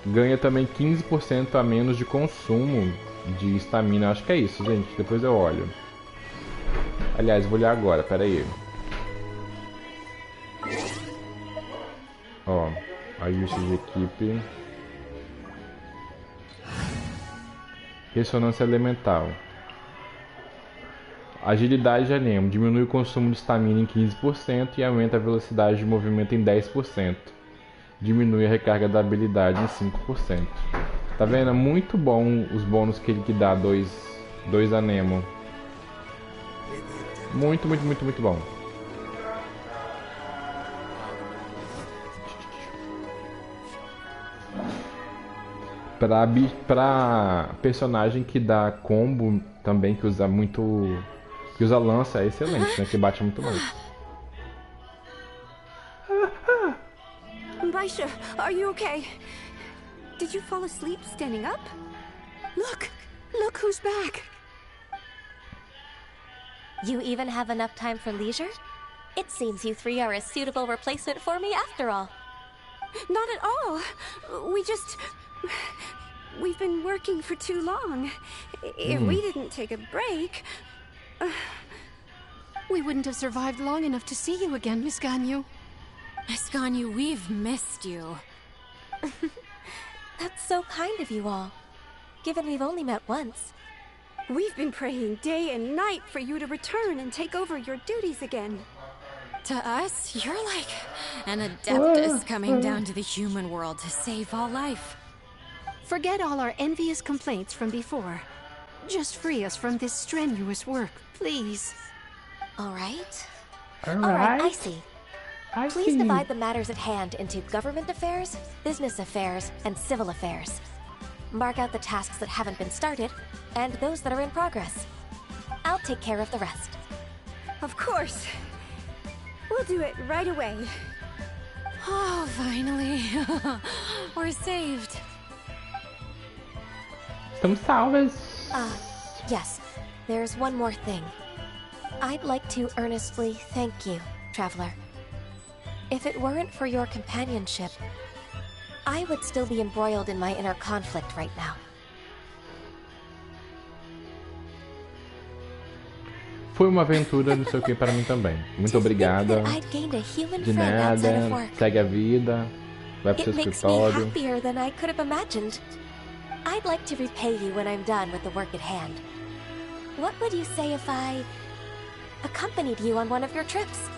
ganha também 15% a menos de consumo de estamina. Acho que é isso, gente. Depois eu olho. Aliás, vou olhar agora. Pera aí. Ó. Ajuste de equipe. Ressonância elemental. Agilidade de anemo. Diminui o consumo de estamina em 15% e aumenta a velocidade de movimento em 10%. diminui a recarga da habilidade em 5%. Tá vendo? É muito bom os bônus que ele dá, dois anemo. Muito, muito, muito, muito bom. Pra personagem que dá combo também, que usa muito... que usa lança, é excelente, né? Que bate muito mais. Baisha, are you okay? Did you fall asleep standing up? Look who's back. You even have enough time for leisure? It seems you three are a suitable replacement for me after all. Not at all. We've been working for too long. If we didn't take a break... We wouldn't have survived long enough to see you again, Miss Ganyu. Miss Ganyu, we've missed you. That's so kind of you all, given we've only met once. We've been praying day and night for you to return and take over your duties again. To us, you're like an adeptus coming down to the human world to save all life. Forget all our envious complaints from before. Just free us from this strenuous work, please. All right. All right, I see. Please divide the matters at hand into government affairs, business affairs, and civil affairs. Mark out the tasks that haven't been started, and those that are in progress. I'll take care of the rest. Of course. We'll do it right away. Oh, finally. We're saved. Estamos salvas. Yes. There's one more thing. I'd like to earnestly thank you, Traveler. If it weren't for your companionship, I would still be embroiled in my inner conflict right now. Foi uma aventura, não sei o que, para mim também. Muito obrigada. De nada. Segue a vida. Vai pro seu escritório. I'd like to repay you when I'm done with the work at hand. What would you say if I accompanied you on one of your trips?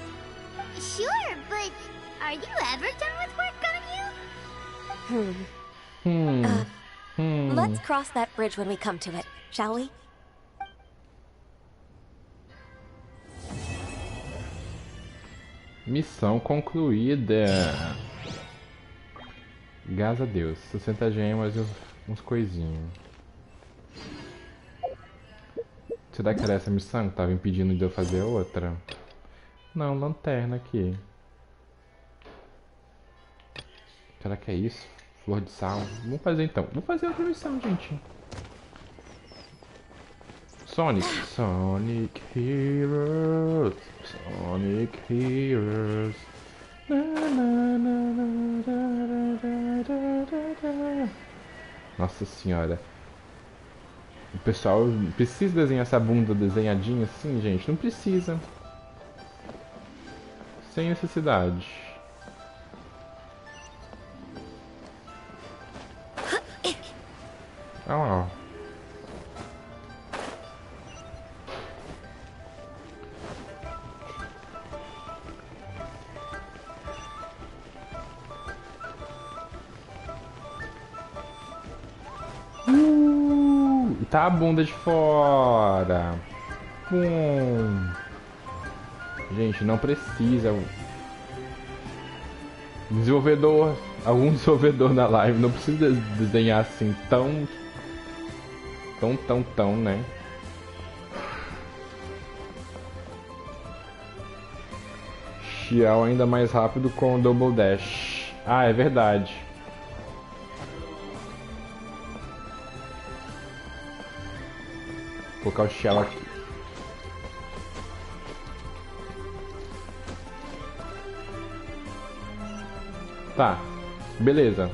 Sure, but are you ever done with work, Ganyu? Let's cross that bridge when we come to it, shall we? Missão concluída. Graças a Deus. 60 gemas e uns coisinhos. Será que era essa missão que tava impedindo de eu fazer outra? Não, lanterna aqui. Será que é isso? Flor de sal. Vamos fazer então. Vamos fazer outra missão, gente. Sonic Heroes. Sonic Heroes. Nossa senhora. O pessoal precisa desenhar essa bunda desenhadinha assim, gente? Não precisa. Sem necessidade. Olha lá. E tá a bunda de fora. Gente, não precisa. Desenvolvedor, algum desenvolvedor na live não precisa desenhar assim tão, né? Xiao ainda mais rápido com o Double Dash. Ah, é verdade. Vou colocar o Xiao aqui. Tá, beleza.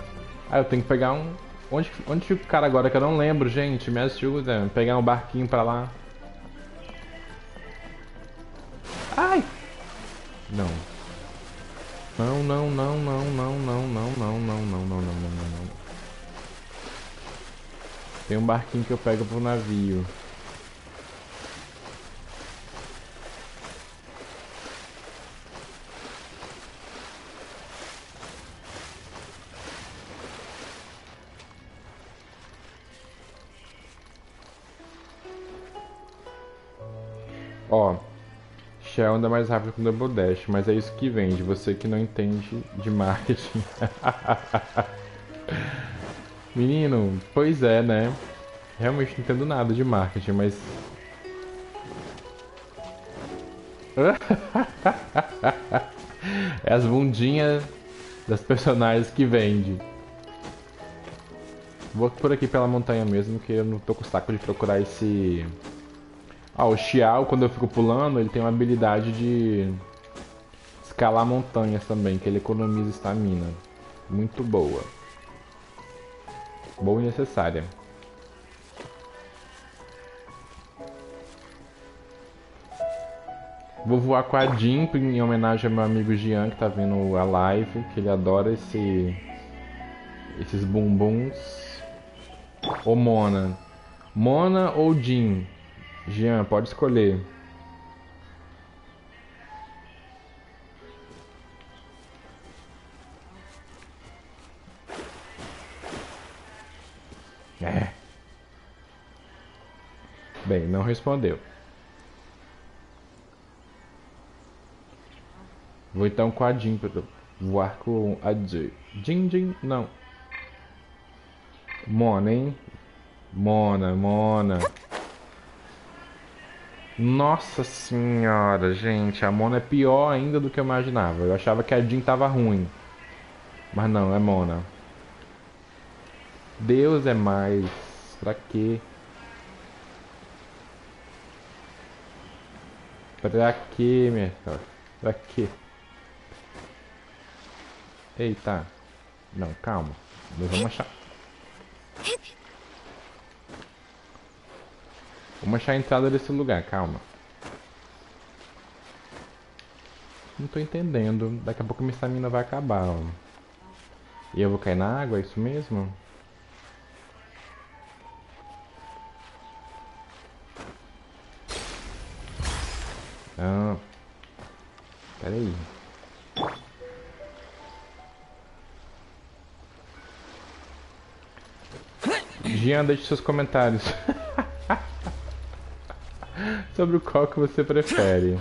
Ah, eu tenho que pegar um... Onde fica o cara agora que eu não lembro, gente? Me ajuda. Pegar um barquinho pra lá. Ai! Não. Não, não, não, não, não, não, não, não, não, não, não, não, não. Tem um barquinho que eu pego pro navio. Ó, Shell anda mais rápido que o Double Dash, mas é isso que vende, você que não entende de marketing. Menino, pois é, né? Realmente não entendo nada de marketing, mas... É as bundinhas das personagens que vende. Vou por aqui pela montanha mesmo, que eu não tô com o saco de procurar esse... Ah, o Xiao, quando eu fico pulando, ele tem uma habilidade de escalar montanhas também, que ele economiza estamina. Muito boa. Boa e necessária. Vou voar com a Jin em homenagem ao meu amigo Jean, que tá vendo a live, que ele adora esses bumbuns. Ou Mona. Mona ou Jin? Jean, pode escolher. Bem, não respondeu. Vou então com a Jin para voar com a Jin. Jin, não. Mona, hein? Mona. Nossa senhora, gente. A Mona é pior ainda do que eu imaginava. Eu achava que a Jin tava ruim. Mas não, é Mona. Deus é mais. Pra quê? Pra quê, minha senhora? Pra quê? Eita. Não, calma. Nós vamos achar. Vamos achar a entrada desse lugar, calma. Não tô entendendo. Daqui a pouco minha estamina vai acabar, ó. E eu vou cair na água, é isso mesmo? Ah. Pera aí. Jean, deixe seus comentários sobre o qual que você prefere.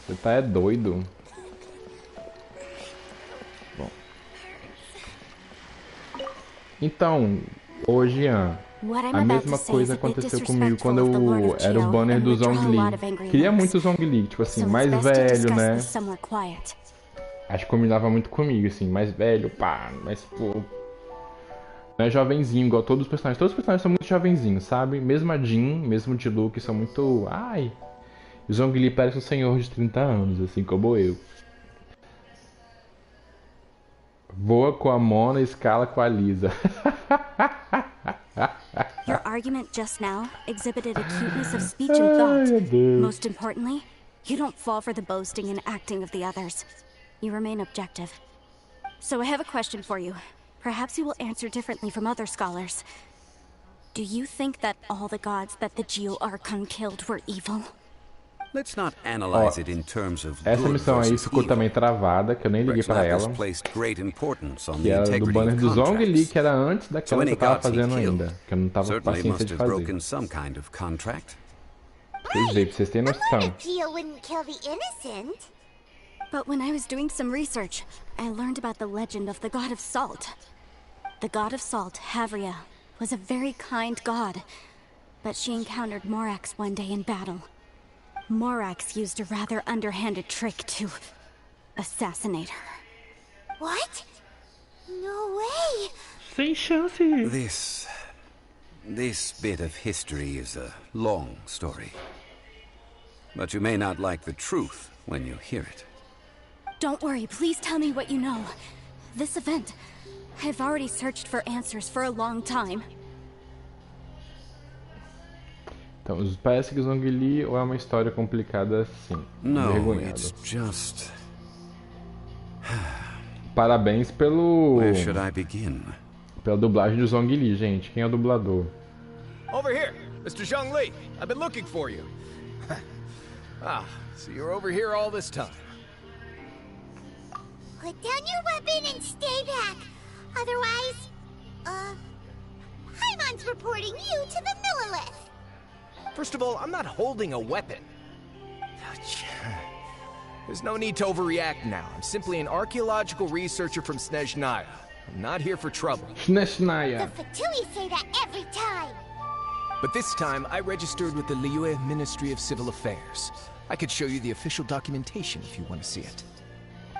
Você tá doido? Bom. Então, ô Jean, a mesma coisa aconteceu comigo quando eu era o banner do Zhongli. Queria muito o Zhongli, tipo assim, mais velho, né? Acho que combinava muito comigo, assim, mais velho, pá, mas pô... Não é jovenzinho, igual todos os personagens. Todos os personagens são muito jovenzinhos, sabe? Mesmo a Jin, mesmo o Diluc, são muito... Ai... O Zhongli parece um senhor de 30 anos, assim como eu. Voa com a Mona e escala com a Lisa. Your argument just now exhibited acuteness of speech and thought. Most importantly, you don't fall for the boasting and acting of the others. You remain objective. So I have a question for you. Perhaps you will answer differently from other scholars. Do you think that all the gods that the Geo Archon killed were evil? Let's not analyze it in terms of essa missão aí ficou também travada, que eu nem liguei pra ela. Que era do banner do Zhongli, que era antes daquela que eu tava fazendo ainda. Que eu não tava com paciência de fazer. Vocês veem, pra vocês terem noção. But when I was doing some research, I learned about the legend of the god of salt. The god of salt, Havria, was a very kind god, but she encountered Morax one day in battle. Morax used a rather underhanded trick to assassinate her. What? No way! Sem chance! This bit of history is a long story. But you may not like the truth when you hear it. Don't worry, please tell me what you know. This event, I've already searched for answers for a long time. Então, parece que o Zhongli ou é uma história complicada assim. No, it's just... Parabéns pelo... Where should I begin? Pela dublagem do Zhongli, gente. Quem é o dublador? Over here, Mr. Zhongli. I've been looking for you. Ah, so you're over here all this time. Put down your weapon and stay back. Otherwise, I'm on Paimon reporting you to the Millilith. First of all, I'm not holding a weapon. There's no need to overreact now. I'm simply an archaeological researcher from Snezhnaya. I'm not here for trouble. The Fatui say that every time. But this time, I registered with the Liyue Ministry of Civil Affairs. I could show you the official documentation if you want to see it.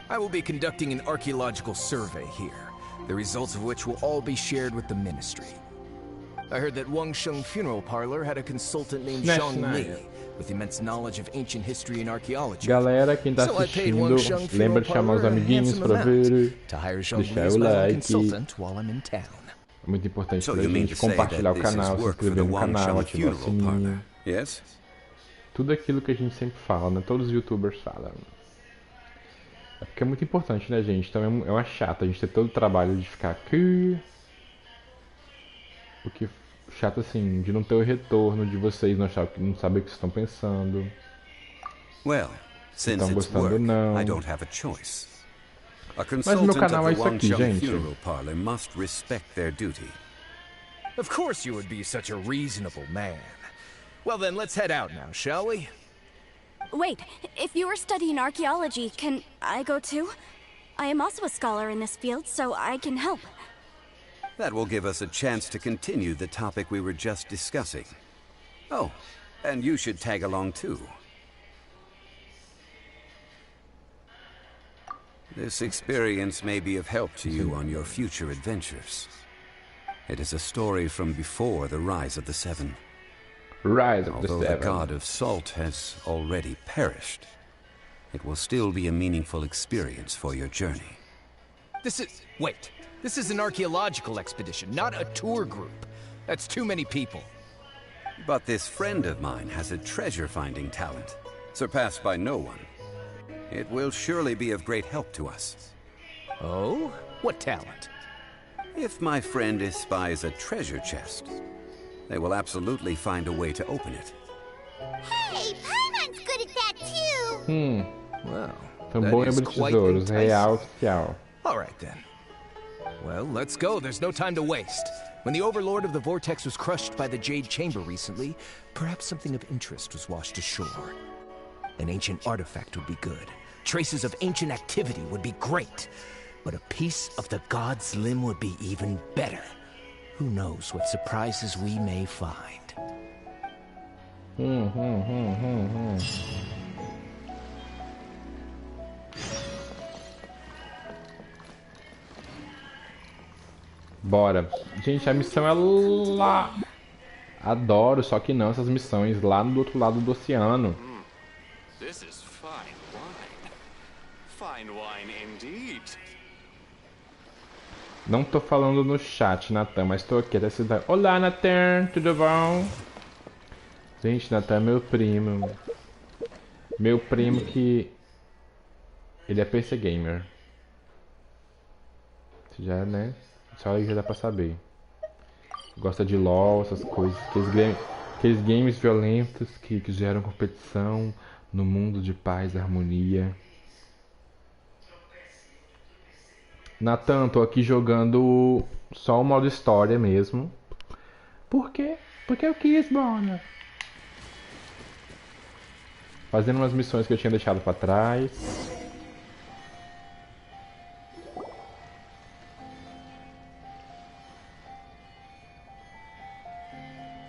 I will be conducting an archaeological survey here, the results of which will all be shared with the ministry. I heard that Wangsheng Funeral Parlor had a consultant named Zhang Li, with immense knowledge of ancient history and archaeology. Galera, quem tá assistindo, lembra de chamar os amiguinhos pra ver, deixar o like. É muito importante pra gente compartilhar o canal, se inscrever no canal, ativar o sininho. Tudo aquilo que a gente sempre fala, né? Todos os youtubers falam. É porque é muito importante, né, gente? Então é uma chata a gente ter todo o trabalho de ficar aqui. Porque chato assim, de não ter o retorno de vocês, não saber o que vocês estão pensando. Well, since it's work, I don't have a choice. A consultant of the Wangsheng Funeral Parlor must respect their duty. Of course you would be such a reasonable man. Well then, let's head out now, shall we? Wait, if you are studying archaeology, can I go too? I am also a scholar in this field, so I can help. That will give us a chance to continue the topic we were just discussing. Oh, and you should tag along too. This experience may be of help to you on your future adventures. It is a story from before the rise of the Seven. Although the god of salt has already perished, it will still be a meaningful experience for your journey. Wait. This is an archaeological expedition, not a tour group. That's too many people. But this friend of mine has a treasure-finding talent, surpassed by no one. It will surely be of great help to us. Oh? What talent? If my friend espies a treasure chest, they will absolutely find a way to open it. Hey, Paimon's good at that too! Well, Tambor de tesouros, real oficial. Alright then. Well, let's go. There's no time to waste. When the Overlord of the Vortex was crushed by the Jade Chamber recently, perhaps something of interest was washed ashore. An ancient artifact would be good. Traces of ancient activity would be great. But a piece of the god's limb would be even better. Who knows what surprises we may find. Bora. Gente, a missão é lá. Adoro, só que não essas missões lá do outro lado do oceano. This is fine wine. Fine wine indeed. Não tô falando no chat, Natan, mas tô aqui até cidade. Olá, Natan, tudo bom? Gente, Natan é meu primo. Meu primo que... ele é PC Gamer. Já, né? Só aí já dá pra saber. Gosta de LOL, essas coisas. Aqueles games violentos que geram competição no mundo de paz e harmonia. Natan, tô aqui jogando só o modo história mesmo. Por quê? Porque eu quis, Bona. Fazendo umas missões que eu tinha deixado pra trás.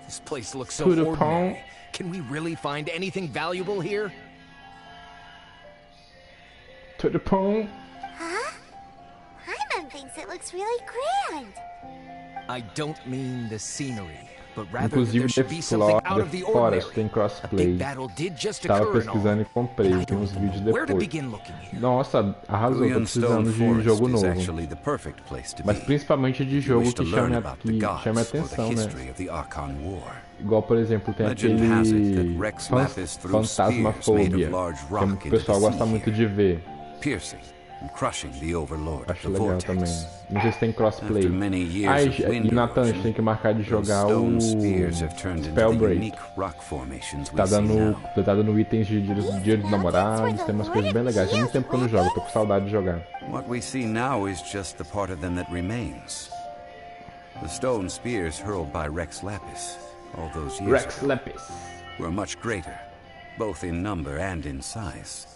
This place looks so ordinary. Can we really find anything valuable here? To the pond. Huh? Paimon thinks it looks really grand. I don't mean the scenery, but rather there should be something out of the ordinary. ordinary. Tem crossplay. A big battle did just Tava occur and all. pesquisando e comprei, tem uns vídeos Where to depois. begin looking here? Nossa, arrasou, tô precisando de jogo novo. Mas principalmente de jogo que chame a atenção, né? Igual, por exemplo, tem aquele Fantasmafobia, que o pessoal gosta muito de ver. Acho legal também. Não sei se tem crossplay. E Nathan, a gente tem que marcar de jogar o Spellbreak. Tá dando itens de dia dos namorados, tem umas coisas bem legais. Tem muito tempo que eu não jogo, tô com saudade de jogar. The stone spears hurled by Rex Lapis all those years ago were much greater, both in number and in size.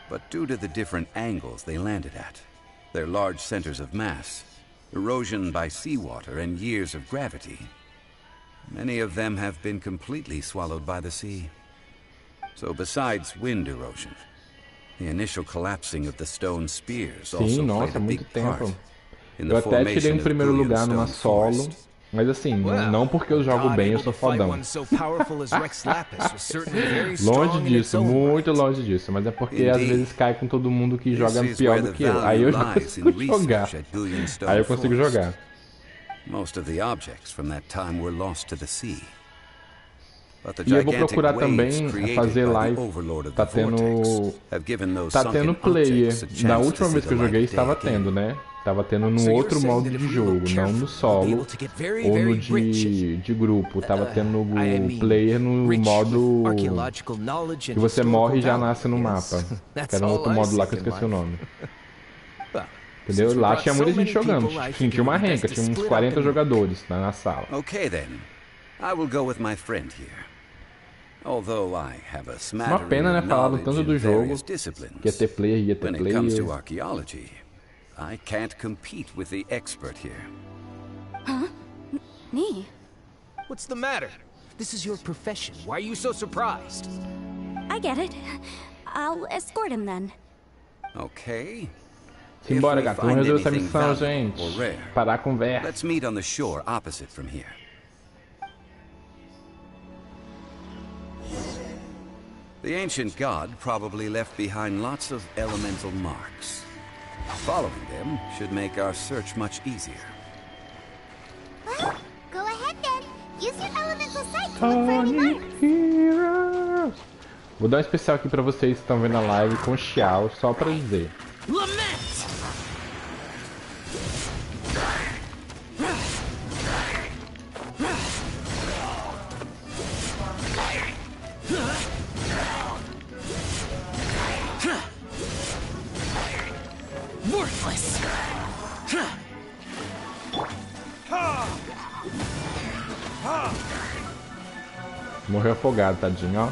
But due to the different angles they landed at, their large centers of mass, erosion by seawater, and years of gravity, many of them have been completely swallowed by the sea. So besides wind erosion, the initial collapsing of the stone spears also played a big part in the formation of Guyon's stone forest. Mas assim, não porque eu jogo bem, eu sou fodão. Longe disso, muito longe disso. Mas é porque às vezes cai com todo mundo que joga pior do que eu. Aí eu já consigo jogar. Aí eu consigo jogar. Most of the objects from that time were lost to the sea. E eu vou procurar também fazer live. Tá tendo player. Na última vez que eu joguei estava tendo, né? Tava tendo no outro modo de jogo, não no solo ou no de grupo. Tava tendo o player no modo que você morre e já nasce no mapa. Que era um outro modo lá que eu esqueci o nome. Entendeu? Lá tinha muita gente jogando. Tinha uma renca, tinha uns 40 jogadores na sala. Okay then. I will go with my friend here. Although I have a Uma smattering pena, né? of Falaram tanto knowledge do in jogo various disciplines. que ia ter player, ia ter When it comes to player. archaeology, I can't compete with the expert here. Huh? Me? What's the matter? This is your profession. Why are you so surprised? I get it. I'll escort him then. Okay. Simbora, gato. Vamos resolver essa missão, gente. Parar a conversa. Let's meet on the shore opposite from here. The ancient god probably left behind lots of elemental marks. Following them should make our search much easier. Well, go ahead then. Use your elemental sight to look for any marks. Vou dar um especial aqui pra vocês que estão vendo a live com Xiao, só pra dizer. Lament! Worthless! Morreu afogado, tadinho, ó.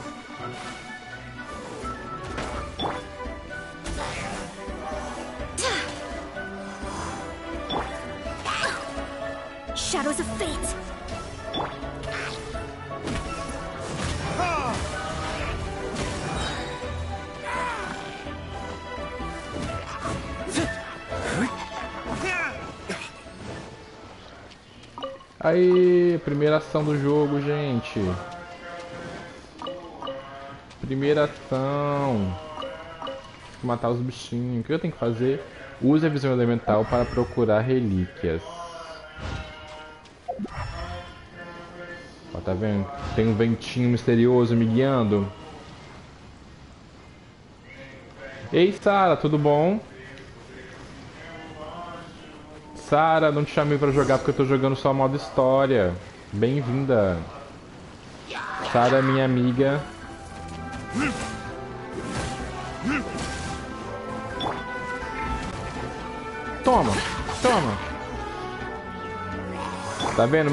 Shadows of fate. Aí, primeira ação do jogo, gente. Primeira ação. Matar os bichinhos. O que eu tenho que fazer? Use a visão elemental para procurar relíquias. Ó, tá vendo? Tem um ventinho misterioso me guiando. Ei, Sarah, tudo bom? Sarah, não te chamei pra jogar porque eu tô jogando só modo história. Bem-vinda. Sarah, minha amiga. Toma, toma. Tá vendo?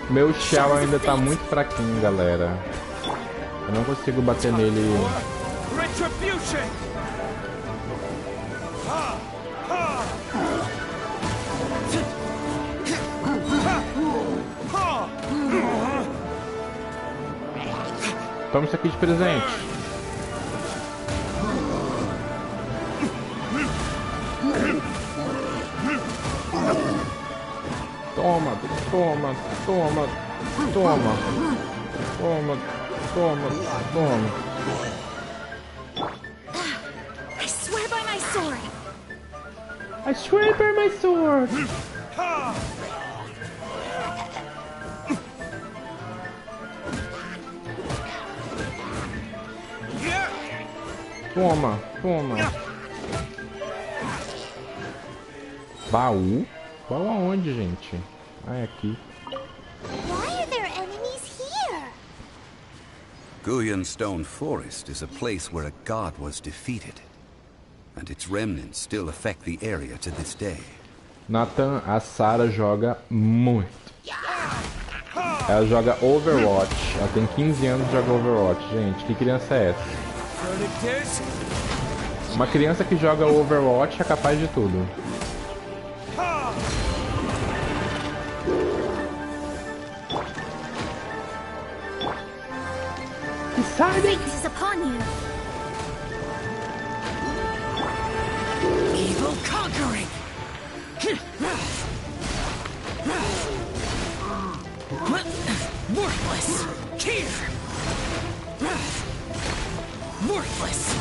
Meu Xiao ainda tá muito fraquinho, galera. Eu não consigo bater nele. Toma isso aqui de presente. Toma, toma, toma, toma, toma, toma, toma. I swear by my sword. I swear by my sword. Toma, toma. Baú? Baú aonde, gente? Ah, é aqui. Why are there enemies here? Guyon's Stone Forest is a place where a god was defeated, and its remnants still affect the area to this day. Nathan, a Sarah joga muito. Ela joga Overwatch. Ela tem 15 anos e joga Overwatch. Gente, que criança é essa? Uma criança que joga Overwatch é capaz de tudo. Fate is upon you. Evil conquering. Worthless. Here. Worthless.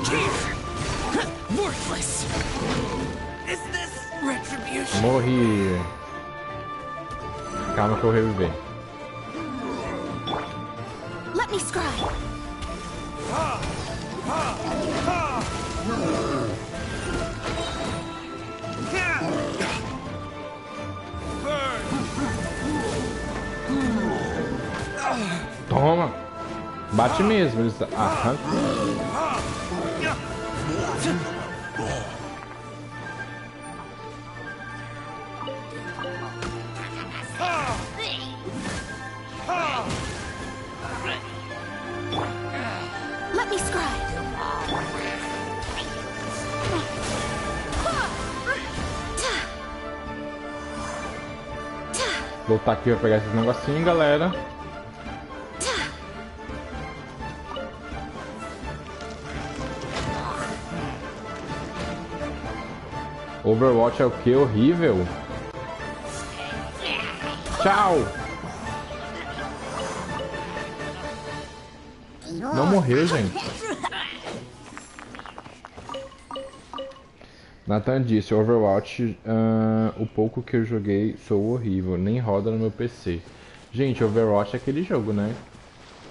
Here. Worthless. Is this retribution? Morri. Calma que eu reviver. Let me scry. Toma! Bate mesmo, eles arrancam. Let me scry. Voltar aqui pra pegar esses negocinhos, galera. Overwatch é o que? Horrível. Tchau. Não morreu, gente. Nathan disse, Overwatch, o pouco que eu joguei sou horrível, nem roda no meu PC. Gente, Overwatch é aquele jogo, né?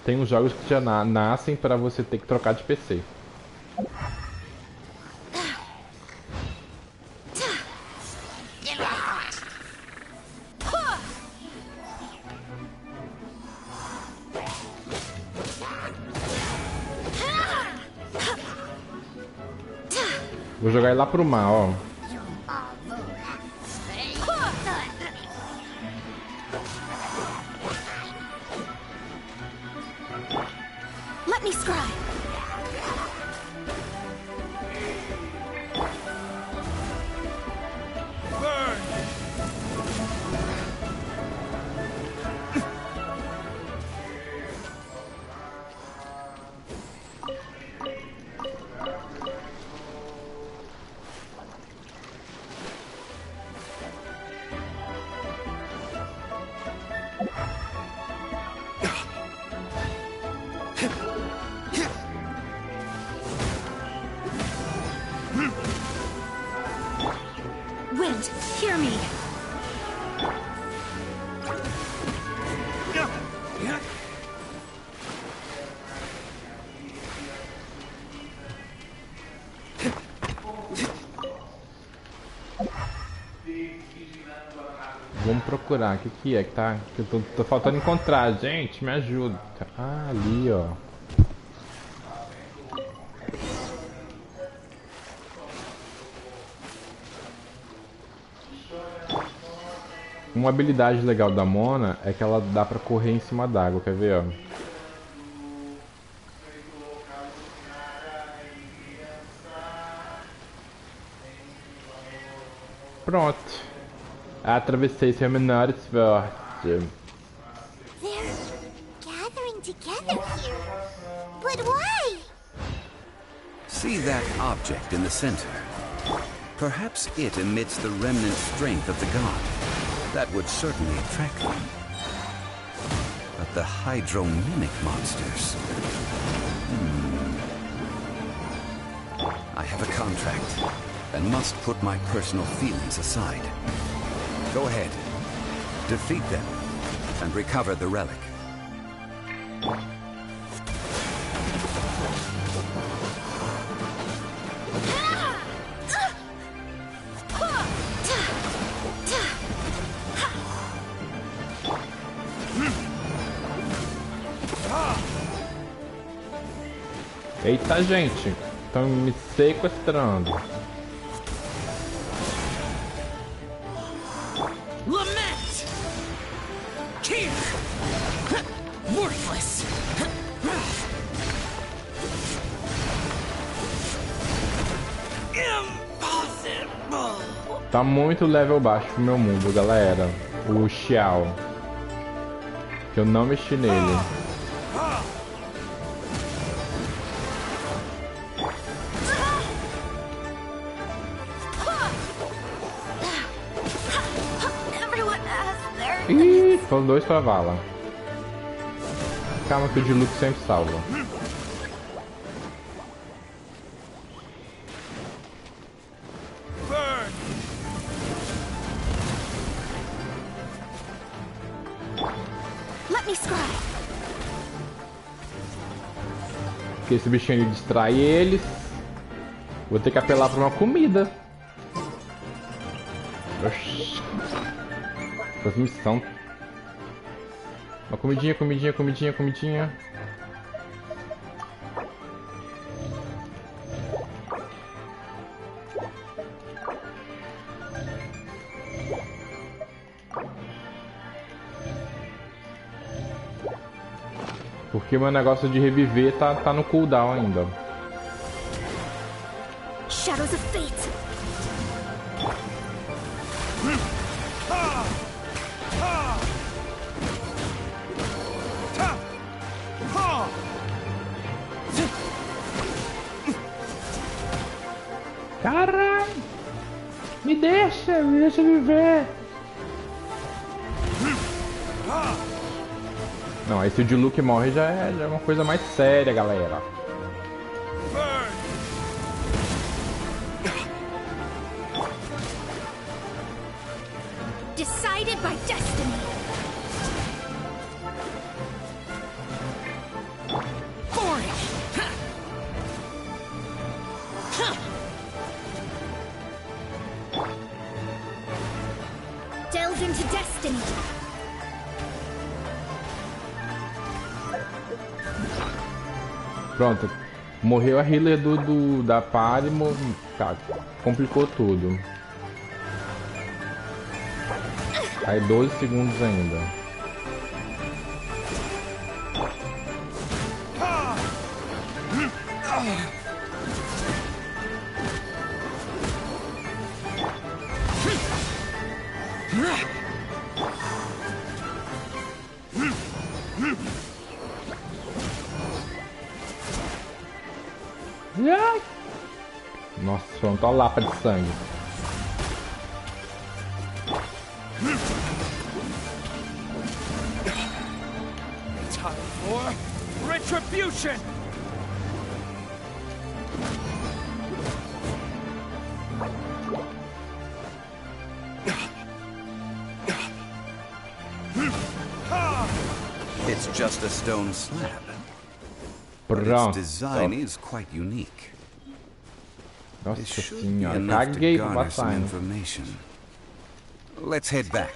Tem uns jogos que já nascem para você ter que trocar de PC. Vou jogar ele lá pro mar, ó. Let me scry. Wind, hear me. Vamos procurar, o que é que tá? Que eu tô faltando encontrar, gente, me ajuda. Ah, ali, ó. Uma habilidade legal da Mona é que ela dá pra correr em cima d'água, quer ver, ó? Pronto. Atravessei seu menor esforço. They're gathering together here. But why? See that object in the center? Perhaps it emits the remnant strength of the god. That would certainly attract them. But the hydromimic monsters... I have a contract, and must put my personal feelings aside. Go ahead. Defeat them, and recover the relic. Eita, gente, estão me sequestrando. Worthless. Tá muito level baixo pro meu mundo, galera. O Xiao. Que eu não mexi nele. Ih, foram 2 pra vala. Calma que o de Luke sempre salva. Porque esse bichinho distrai eles. Vou ter que apelar pra uma comida. Oxi. Transmissão. Uma comidinha, comidinha, comidinha, comidinha. Porque meu negócio de reviver tá no cooldown ainda. Shadows of Fate. Caralho! Me deixa viver! Não, aí se o de Luke morre já é uma coisa mais séria, galera. Decided by destiny. Delve into destiny. Pronto, morreu a healer da party, tá, complicou tudo. Aí 12 segundos ainda. Nossa, pronto, olha a lapa de sangue. Time for retribution. It's just a stone slab. Pronto. Its design is quite unique. Nossa senhora, caguei pro passar. Let's head back.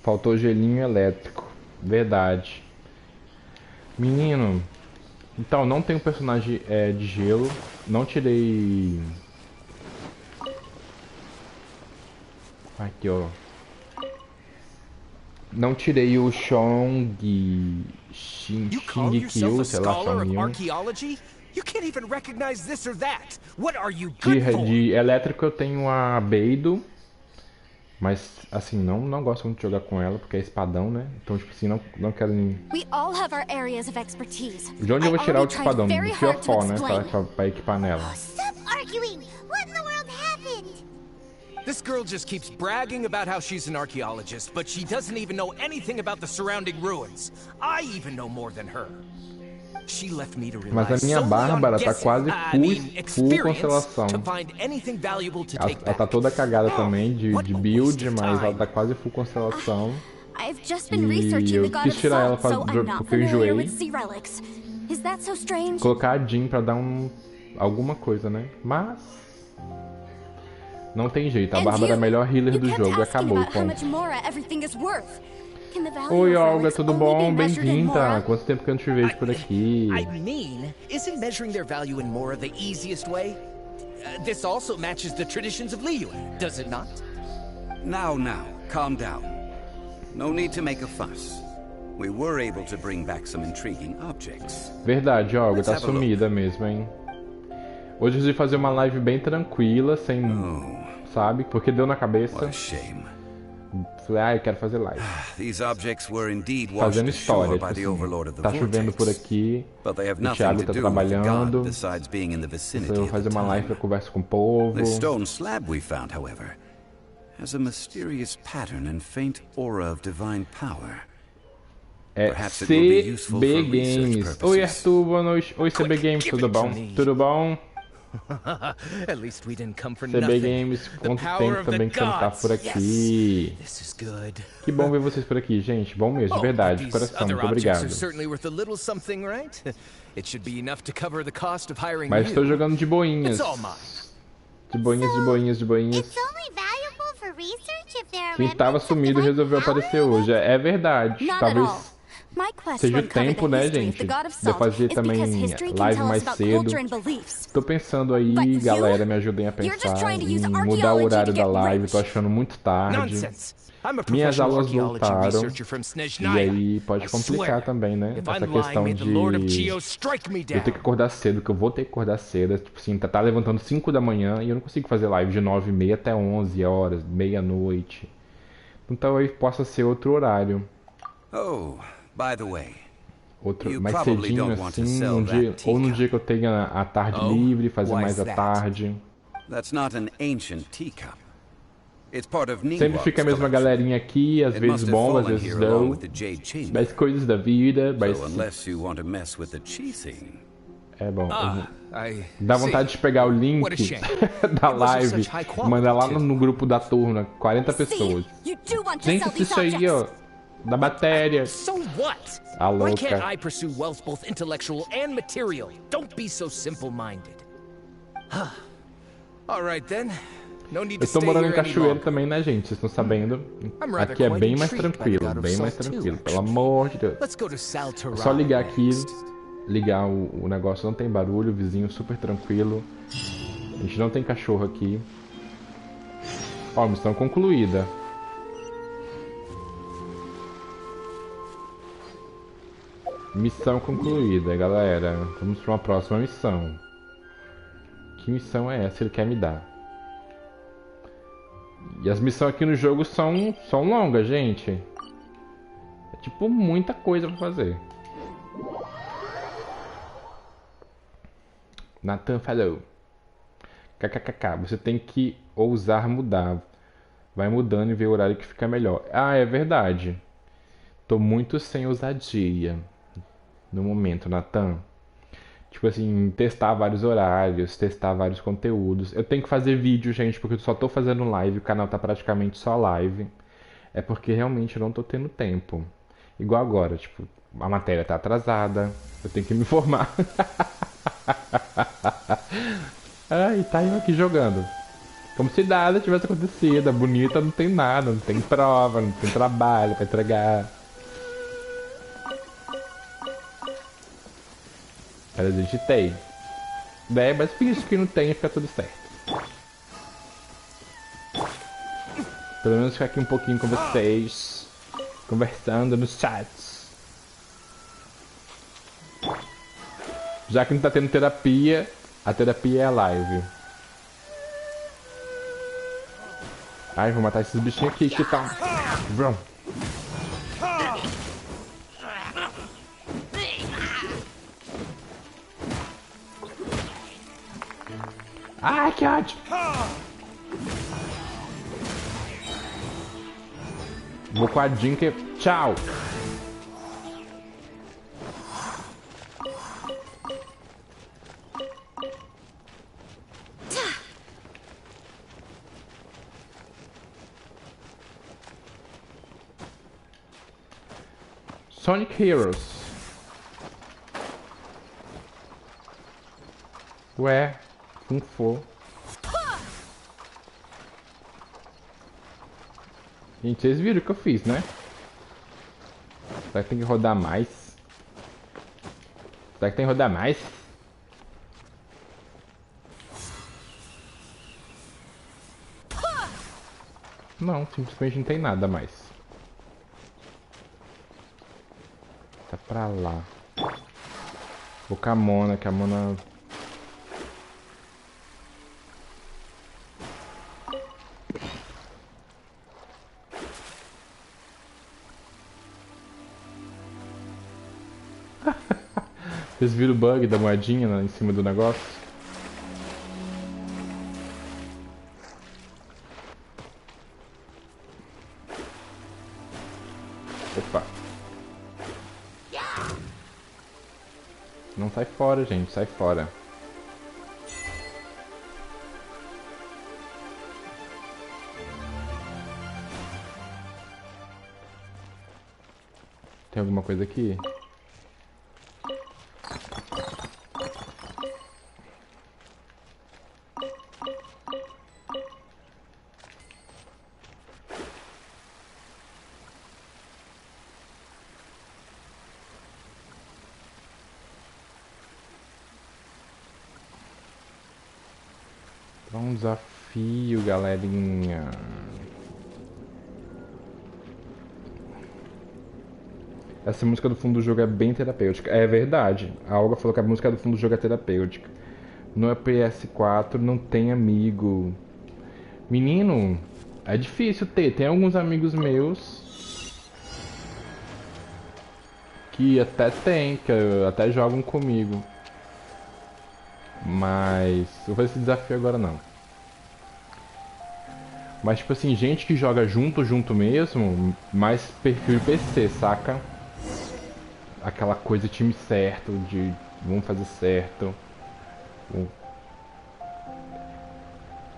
Faltou gelinho elétrico. Verdade. Menino. Então, não tenho personagem de gelo. Não tirei... Aqui, ó. Não tirei o Shong... Shingekyo, sei lá, de elétrico eu tenho a Beidou. Mas, assim, não gosto muito de jogar com ela, porque é espadão, né? Então, tipo assim, não quero nem... De onde eu vou tirar o espadão? Do Fiofó, né? Pra equipar nela. This girl just keeps bragging about how she's an archaeologist, but she doesn't even know anything about the surrounding ruins. I even know more than her. She left me to rely Mas a minha Bárbara tá quase full constelação. Ela tá toda cagada também de build, mas ela tá quase full constelação. E eu quis tirar ela porque eu enjoei. Colocar a Jean pra dar alguma coisa, né? Mas... não tem jeito, a Bárbara é a melhor healer do jogo e acabou, ponto. Oi, Olga, tudo bom? Bem-vinda! Quanto tempo que eu não te vejo por aqui? this also matches the traditions of Liyue, does it not? Now, calm down. No need to make a fuss. We were able to bring back some intriguing objects. Verdade, ó, tá sumida mesmo, hein? Hoje eu resolvi fazer uma live bem tranquila, sem... sabe? Porque deu na cabeça. What a shame. Falei, eu quero fazer live. Fazendo história, tipo assim, tá chovendo por aqui, o Thiago tá trabalhando, eu vou fazer uma live pra conversa com o povo. The stone slab we found, however, has a mysterious pattern and faint aura of divine power. É CB Games. Oi, Arthur, boa noite. Oi, CB Games, tudo bom? Tudo bom? CB Games, quanto tempo também que você não tá por aqui. Que bom ver vocês por aqui, gente. Bom mesmo, de verdade, de coração. Muito obrigado. Mas estou jogando de boinhas. De boinhas. Quem tava sumido resolveu aparecer hoje. É verdade. Talvez seja o tempo, né, gente? De fazer também live mais cedo. Tô pensando aí, galera, me ajudem a pensar em mudar o horário da live. Tô achando muito tarde. Minhas aulas voltaram. E aí pode complicar também, né? Essa questão de eu ter que acordar cedo, que eu vou ter que acordar cedo. Tipo assim, tá levantando 5 da manhã e eu não consigo fazer live de 9h30 até 11 horas, meia-noite. Então aí possa ser outro horário. By the way, outro mais cedinho assim, ou num dia que eu tenha a tarde livre, fazer mais à tarde. Sempre fica a mesma galerinha aqui, às vezes bomba, às vezes não. Mais coisas da vida, mas... É bom. Dá vontade de pegar o link da live e mandar lá no grupo da turma, 40 pessoas. Gente, assiste aí, ó. Da matéria. A louca. Why can't I pursue wealth both intellectual and material? Don't be so simple-minded. All right then. No need to stay. Eu tô morando em Cachoeiro também, né, gente? Vocês estão sabendo? Aqui é bem mais tranquilo, pelo amor de Deus. É só ligar aqui, ligar o negócio, não tem barulho, o vizinho super tranquilo. A gente não tem cachorro aqui. Ó, missão concluída. Missão concluída, galera. Vamos para uma próxima missão. Que missão é essa que ele quer me dar? E as missões aqui no jogo são longas, gente. É tipo muita coisa pra fazer. Nathan falou. KKKK, você tem que ousar mudar. Vai mudando e vê o horário que fica melhor. Ah, é verdade. Tô muito sem ousadia no momento, Nathan. Tipo assim, testar vários horários, testar vários conteúdos. Eu tenho que fazer vídeo, gente, porque eu só tô fazendo live, o canal tá praticamente só live. É porque realmente eu não tô tendo tempo. Igual agora, tipo, a matéria tá atrasada, eu tenho que me informar. Ai, tá eu aqui jogando. Como se nada tivesse acontecido. A bonita não tem nada, não tem prova, não tem trabalho pra entregar. Mas a gente tem. Né? Mas finge que não tem e fica tudo certo. Pelo menos ficar aqui um pouquinho com vocês. Conversando nos chats. Já que não tá tendo terapia, a terapia é a live. Ai, vou matar esses bichinhos aqui, que tal? Vrum. Ai, que ódio! Vou com a Jinker. Tchau! Sonic Heroes. Ué, Kung Fu. Gente, vocês viram o que eu fiz, né? Será que tem que rodar mais? Será que tem que rodar mais? Não, simplesmente não tem nada mais. Tá pra lá. Vou com a Mona, que a Mona... Vocês viram o bug da moedinha lá em cima do negócio? Opa. Não sai fora, gente. Sai fora. Tem alguma coisa aqui? Um desafio, galerinha. Essa música do fundo do jogo é bem terapêutica. É verdade. A Olga falou que a música do fundo do jogo é terapêutica. No PS4 não tem amigo. Menino, é difícil ter. Tem alguns amigos meus que até tem, que até jogam comigo. Mas eu vou fazer esse desafio agora não. Mas tipo assim, gente que joga junto mesmo, mais perfil PC, saca? Aquela coisa time certo, de vamos fazer certo.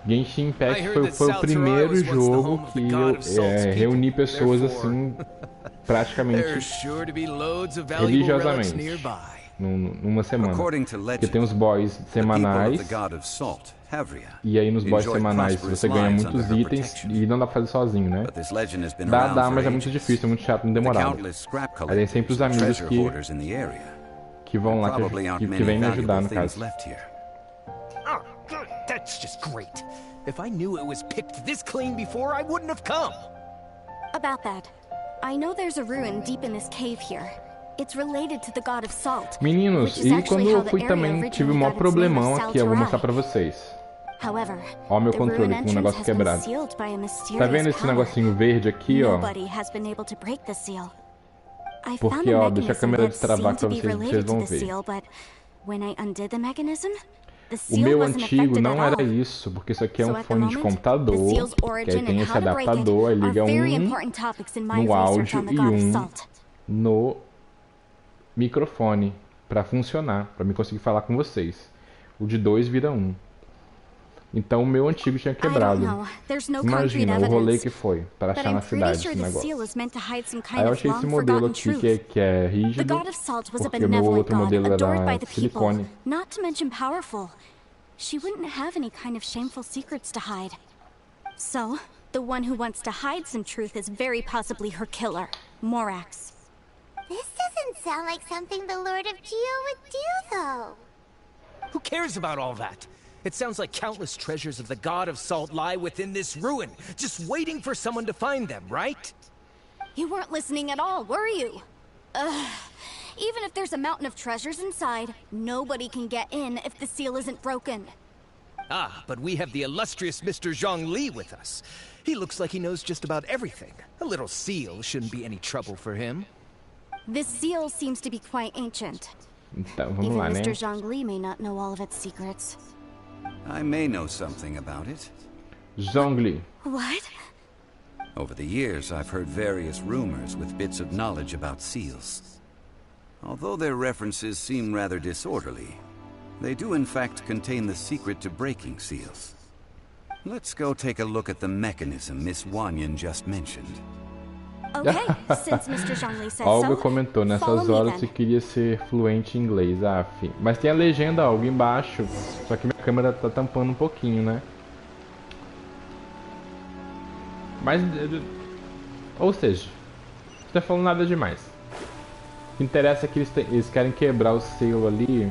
Genshin Impact foi o primeiro jogo que eu reuni pessoas assim, praticamente religiosamente. Numa semana. Porque tem os boys semanais. E aí nos boys semanais você ganha muitos itens e não dá pra fazer sozinho, né? Dá, mas é muito difícil, é muito chato, muito demorado. Aí tem sempre os amigos que vão lá, que vêm me ajudar, no caso. That's just great. If I knew it was picked this clean before, I wouldn't have come. About that, I know there's a ruin deep in this cave here. It's related to the god of salt. Meninos, e quando eu fui também tive um maior problemão aqui, eu vou mostrar pra vocês. Ó meu controle com o negócio quebrado. Tá vendo esse negocinho verde aqui, ó? Porque, ó, deixa a câmera destravar pra vocês vão ver. O meu antigo não era isso, porque isso aqui é um fone de computador, que aí tem esse adaptador, aí liga um no áudio e um no microfone pra funcionar, pra me conseguir falar com vocês. O de 2 vira 1. Então o meu antigo tinha quebrado. Imagina o rolê que foi para achar na cidade esse negócio. Aí eu achei esse modelo aqui que é rígido, porque o meu outro modelo era silicone. She wouldn't have any kind of shameful secrets to hide. So, the one who wants to hide some truth is very possibly her killer, Morax. This doesn't sound like something the Lord of Geo would do, though. Who cares about all that? It sounds like countless treasures of the God of Salt lie within this ruin, just waiting for someone to find them, right? You weren't listening at all, were you? Even if there's a mountain of treasures inside, nobody can get in if the seal isn't broken. Ah, but we have the illustrious Mr. Zhongli with us. He looks like he knows just about everything. A little seal shouldn't be any trouble for him. This seal seems to be quite ancient. Então, vamos Even lá, né? Mr. Zhongli may not know all of its secrets. I may know something about it. Zhongli. What? Over the years, I've heard various rumors with bits of knowledge about seals. Although their references seem rather disorderly, they do in fact contain the secret to breaking seals. Let's go take a look at the mechanism Miss Wanyan just mentioned. Okay, since Mr. Zhongli says Olga so, comentou nessas horas se queria ser fluente em inglês, mas tem a legenda, Olga, embaixo. Só que minha câmera tá tampando um pouquinho, né? Mas, ou seja, não tá falando nada demais. O que interessa é que eles querem quebrar o selo ali.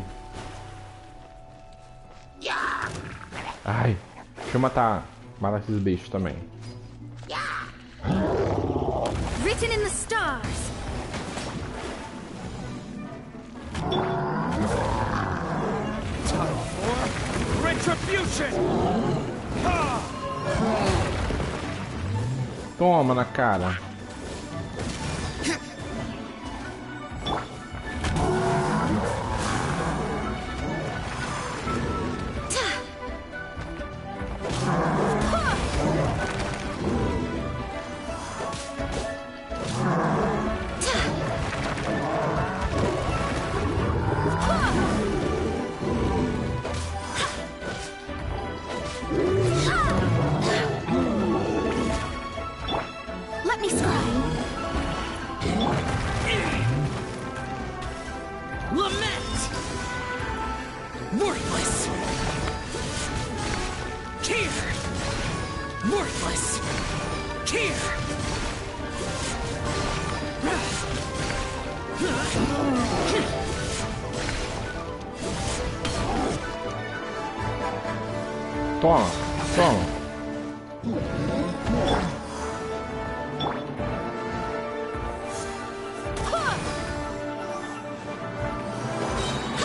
Ai, deixa eu matar esses bichos também. Written in the stars. Time for retribution. Toma na cara. Toma, toma.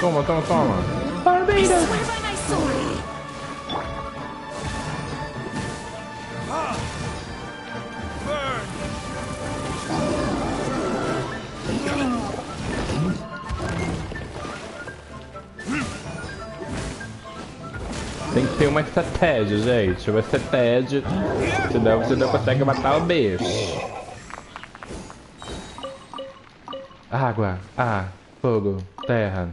Toma, toma, toma. Barbeira. Tem que ter uma estratégia, gente. Uma estratégia. Senão você não consegue matar o bicho. Água, ar, fogo, terra.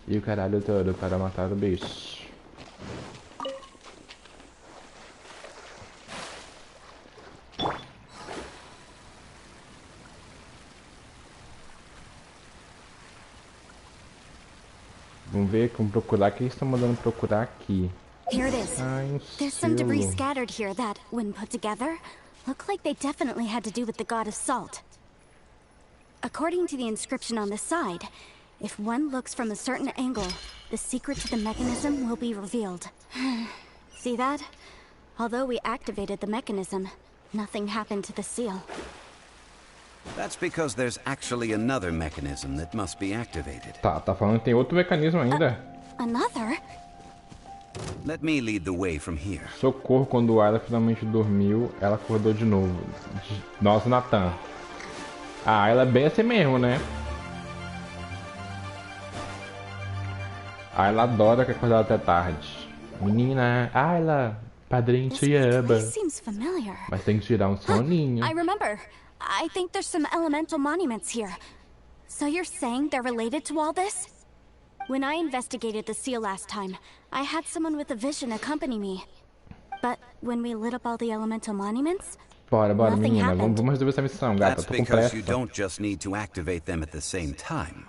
E o caralho todo para matar o bicho. Vamos ver como procurar. O que eles estão mandando procurar aqui? Here it is. There's some debris Selo. scattered here that, when put together, look like they definitely had to do with the god of salt. According to the inscription on the side, if one looks from a certain angle, the secret to the mechanism will be revealed. See that? Although we activated the mechanism, nothing happened to the seal. That's because there's actually another mechanism that must be activated. Tá falando que tem outro mecanismo ainda. Another? Let me lead the way from here. Socorro, quando o Ayla finalmente dormiu, ela acordou de novo. Nossa, Nathan. Ah, ela é bem assim mesmo, né? A Ayla adora que acordar até tarde. Menina, Ayla, padrinho te ama. Seems familiar. Mas tem que tirar um soninho. I remember. I think there's some elemental monuments here. So you're saying they're related to all this? When I investigated the seal last time, I had someone with a vision accompany me. But when we lit up all the elemental monuments, Bora, nothing menina. happened. Vamos resolver essa missão, gata. That's Tô com because pressa. you don't just need to activate them at the same time,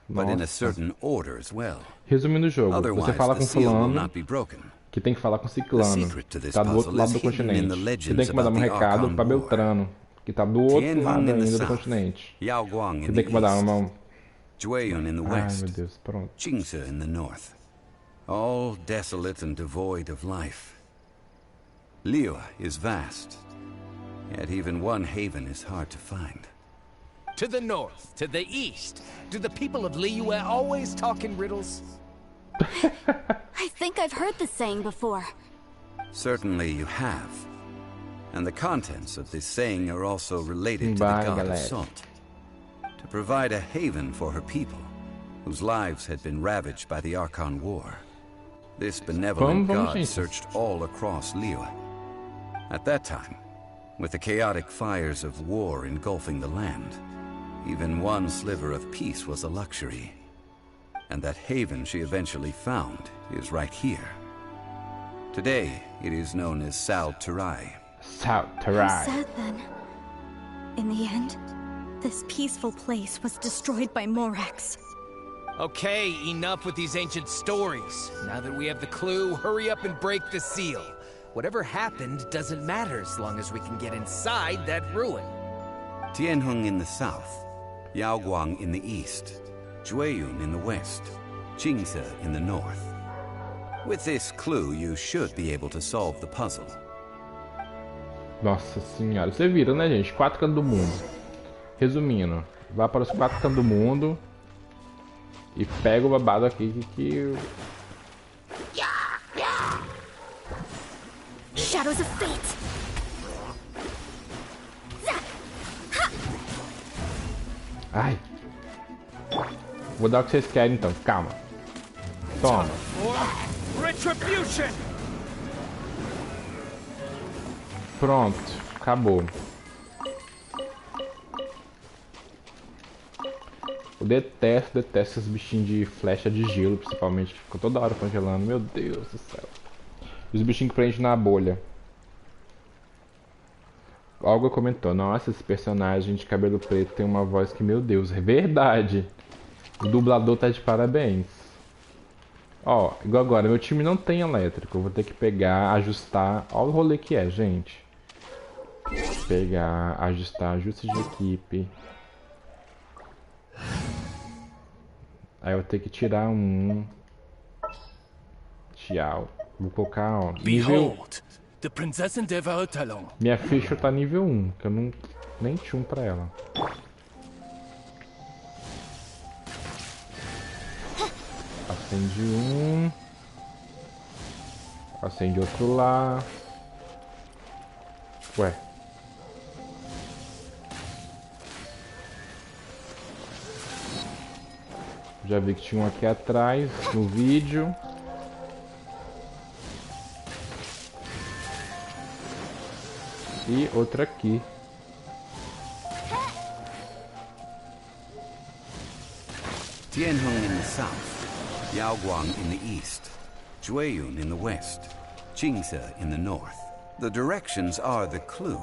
but in a Nossa. certain order as well. Resumindo o jogo, você Otherwise, fala the com seal will fulano, not be broken. que tem que falar com The ciclano, secret to this tá do outro puzzle lado is do hidden in the continente. Você legends tem que mandar um about the recado Archon pra War. Beltrano, que tá do outro Tianhong lado in the ainda do south, continente. Yaoguang Você in tem the que mandar east, uma... Jueyun in the Ai, west, meu Deus, pronto. Jingce in the north. All desolate and devoid of life. Liyue is vast, yet even one haven is hard to find. To the north, to the east. Do the people of Liyue always talk in riddles? I think I've heard this saying before. Certainly you have. And the contents of this saying are also related to the Bye, god of galera. salt. To provide a haven for her people, whose lives had been ravaged by the Archon War. This benevolent Vamos, god gente. searched all across Liyue. At that time, with the chaotic fires of war engulfing the land, even one sliver of peace was a luxury. And that haven she eventually found is right here. Today, it is known as Sal Turai. Sal How Turai. sad then. In the end, this peaceful place was destroyed by Morax. Okay, enough with these ancient stories. Now that we have the clue, hurry up and break the seal. Whatever happened doesn't matter as long as we can get inside that ruin. Tianhong in the south, Yaoguang in the east, Jueyun in the west, Jingce in the north. With this clue, you should be able to solve the puzzle. Nossa senhora, você vira, né, gente? 4 cantos do mundo. Resumindo, vá para os 4 cantos do mundo e pega o babado aqui que... Shadows of Fate. Ai. Vou dar o que vocês querem então, calma. Toma. Retribution. Pronto, acabou. Eu detesto esses bichinhos de flecha de gelo, principalmente, que ficam toda hora congelando. Meu Deus do céu. E os bichinhos que prendem na bolha. Olga comentou, nossa, esse personagem de cabelo preto tem uma voz que, meu Deus, é verdade. O dublador tá de parabéns. Ó, igual agora, meu time não tem elétrico. Eu vou ter que pegar, ajustar. Olha o rolê que é, gente. Pegar, ajustar, ajuste de equipe. Aí eu vou ter que tirar um. Tchau. Vou colocar, ó, nível... Minha ficha tá nível 1, que eu não nem tinha um pra ela. Acende um. Acende outro lá. Ué. Já vi que tinha um aqui atrás no vídeo. E outra aqui. Tianheng in the south, Yaoguang in the east, Jueyun in the west, Jingze in the north. The directions are the clue.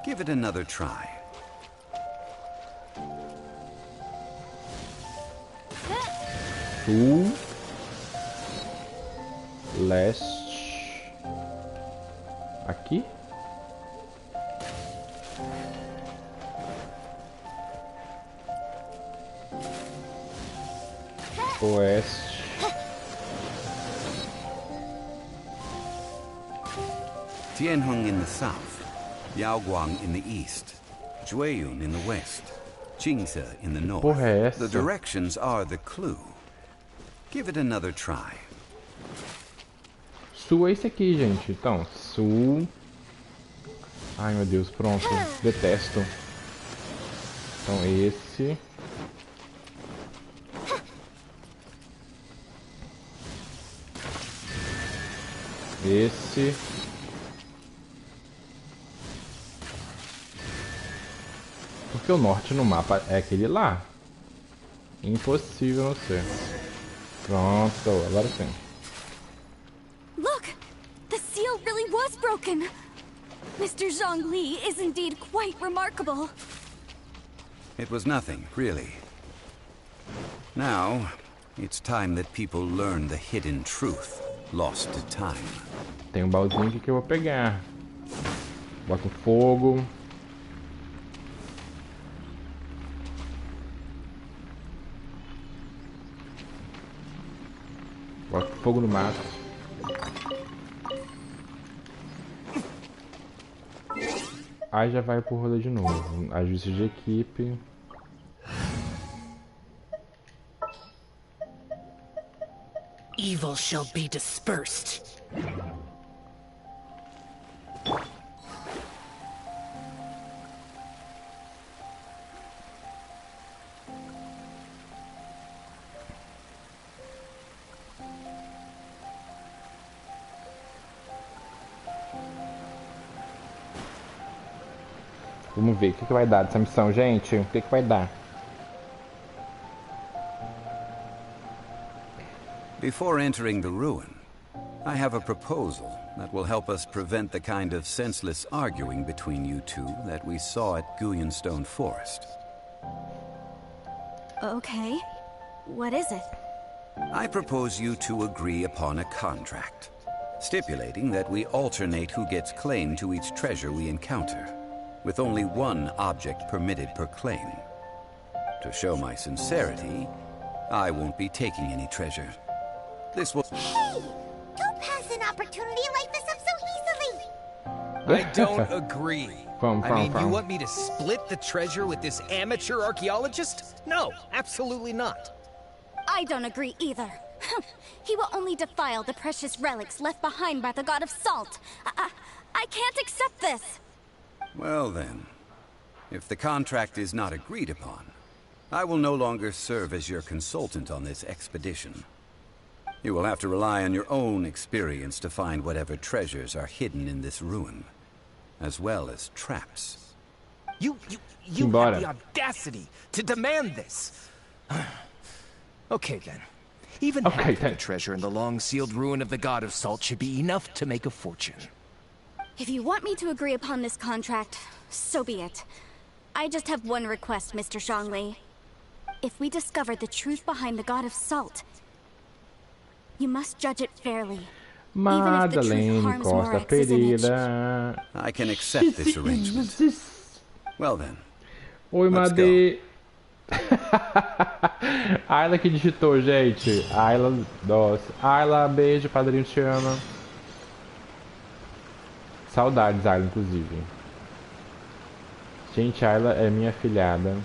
Give it another try. Sul, leste, aqui. Oeste. Tianheng in the south, Yaoguang in the east, Jueyun in the west, Jingze in the north. Porra é essa? The directions are the clue. Give it another try. Sul é esse aqui, gente. Então, sul. Ai, meu Deus, pronto. Detesto. Então, esse. Esse. Porque o norte no mapa é aquele lá. Impossível não ser. Pronto, agora sim. Look! The seal really was broken! Mr. Zhongli is indeed quite remarkable. It was nothing, really. Now, it's time that people learn the hidden truth lost to time. Tem um baúzinho aqui que eu vou pegar. Bota o fogo. Bota fogo no mato. Aí já vai pro rolê de novo. Ajuste de equipe. Evil shall be dispersed. Vamos ver o que vai dar dessa missão, gente. O que vai dar? Before entering the ruin, I have a proposal that will help us prevent the kind of senseless arguing between you two that we saw at Guyonstone Forest. Okay. What is it? I propose you two agree upon a contract, stipulating that we alternate who gets claim to each treasure we encounter, with only one object permitted per claim. To show my sincerity, I won't be taking any treasure. This will... Hey! Don't pass an opportunity like this up so easily! I don't agree. I mean, you want me to split the treasure with this amateur archaeologist? No, absolutely not. I don't agree either. He will only defile the precious relics left behind by the god of salt. I can't accept this. Well then, if the contract is not agreed upon, I will no longer serve as your consultant on this expedition. You will have to rely on your own experience to find whatever treasures are hidden in this ruin, as well as traps. You have the audacity to demand this. Okay then. Even half the treasure in the long-sealed ruin of the God of Salt should be enough to make a fortune. If you want me to agree upon this contract, so be it. I just have one request, Mr. Zhongli. If we discover the truth behind the God of Salt, you must judge it fairly. Madeleine Costa Pereira. I can accept this arrangement. Well then. Oi, Made. Ayla que digitou, gente. Ayla, nossa. Ayla, beijo, padrinho te ama. Saudades, Ayla, inclusive. Gente, Ayla é minha filhada.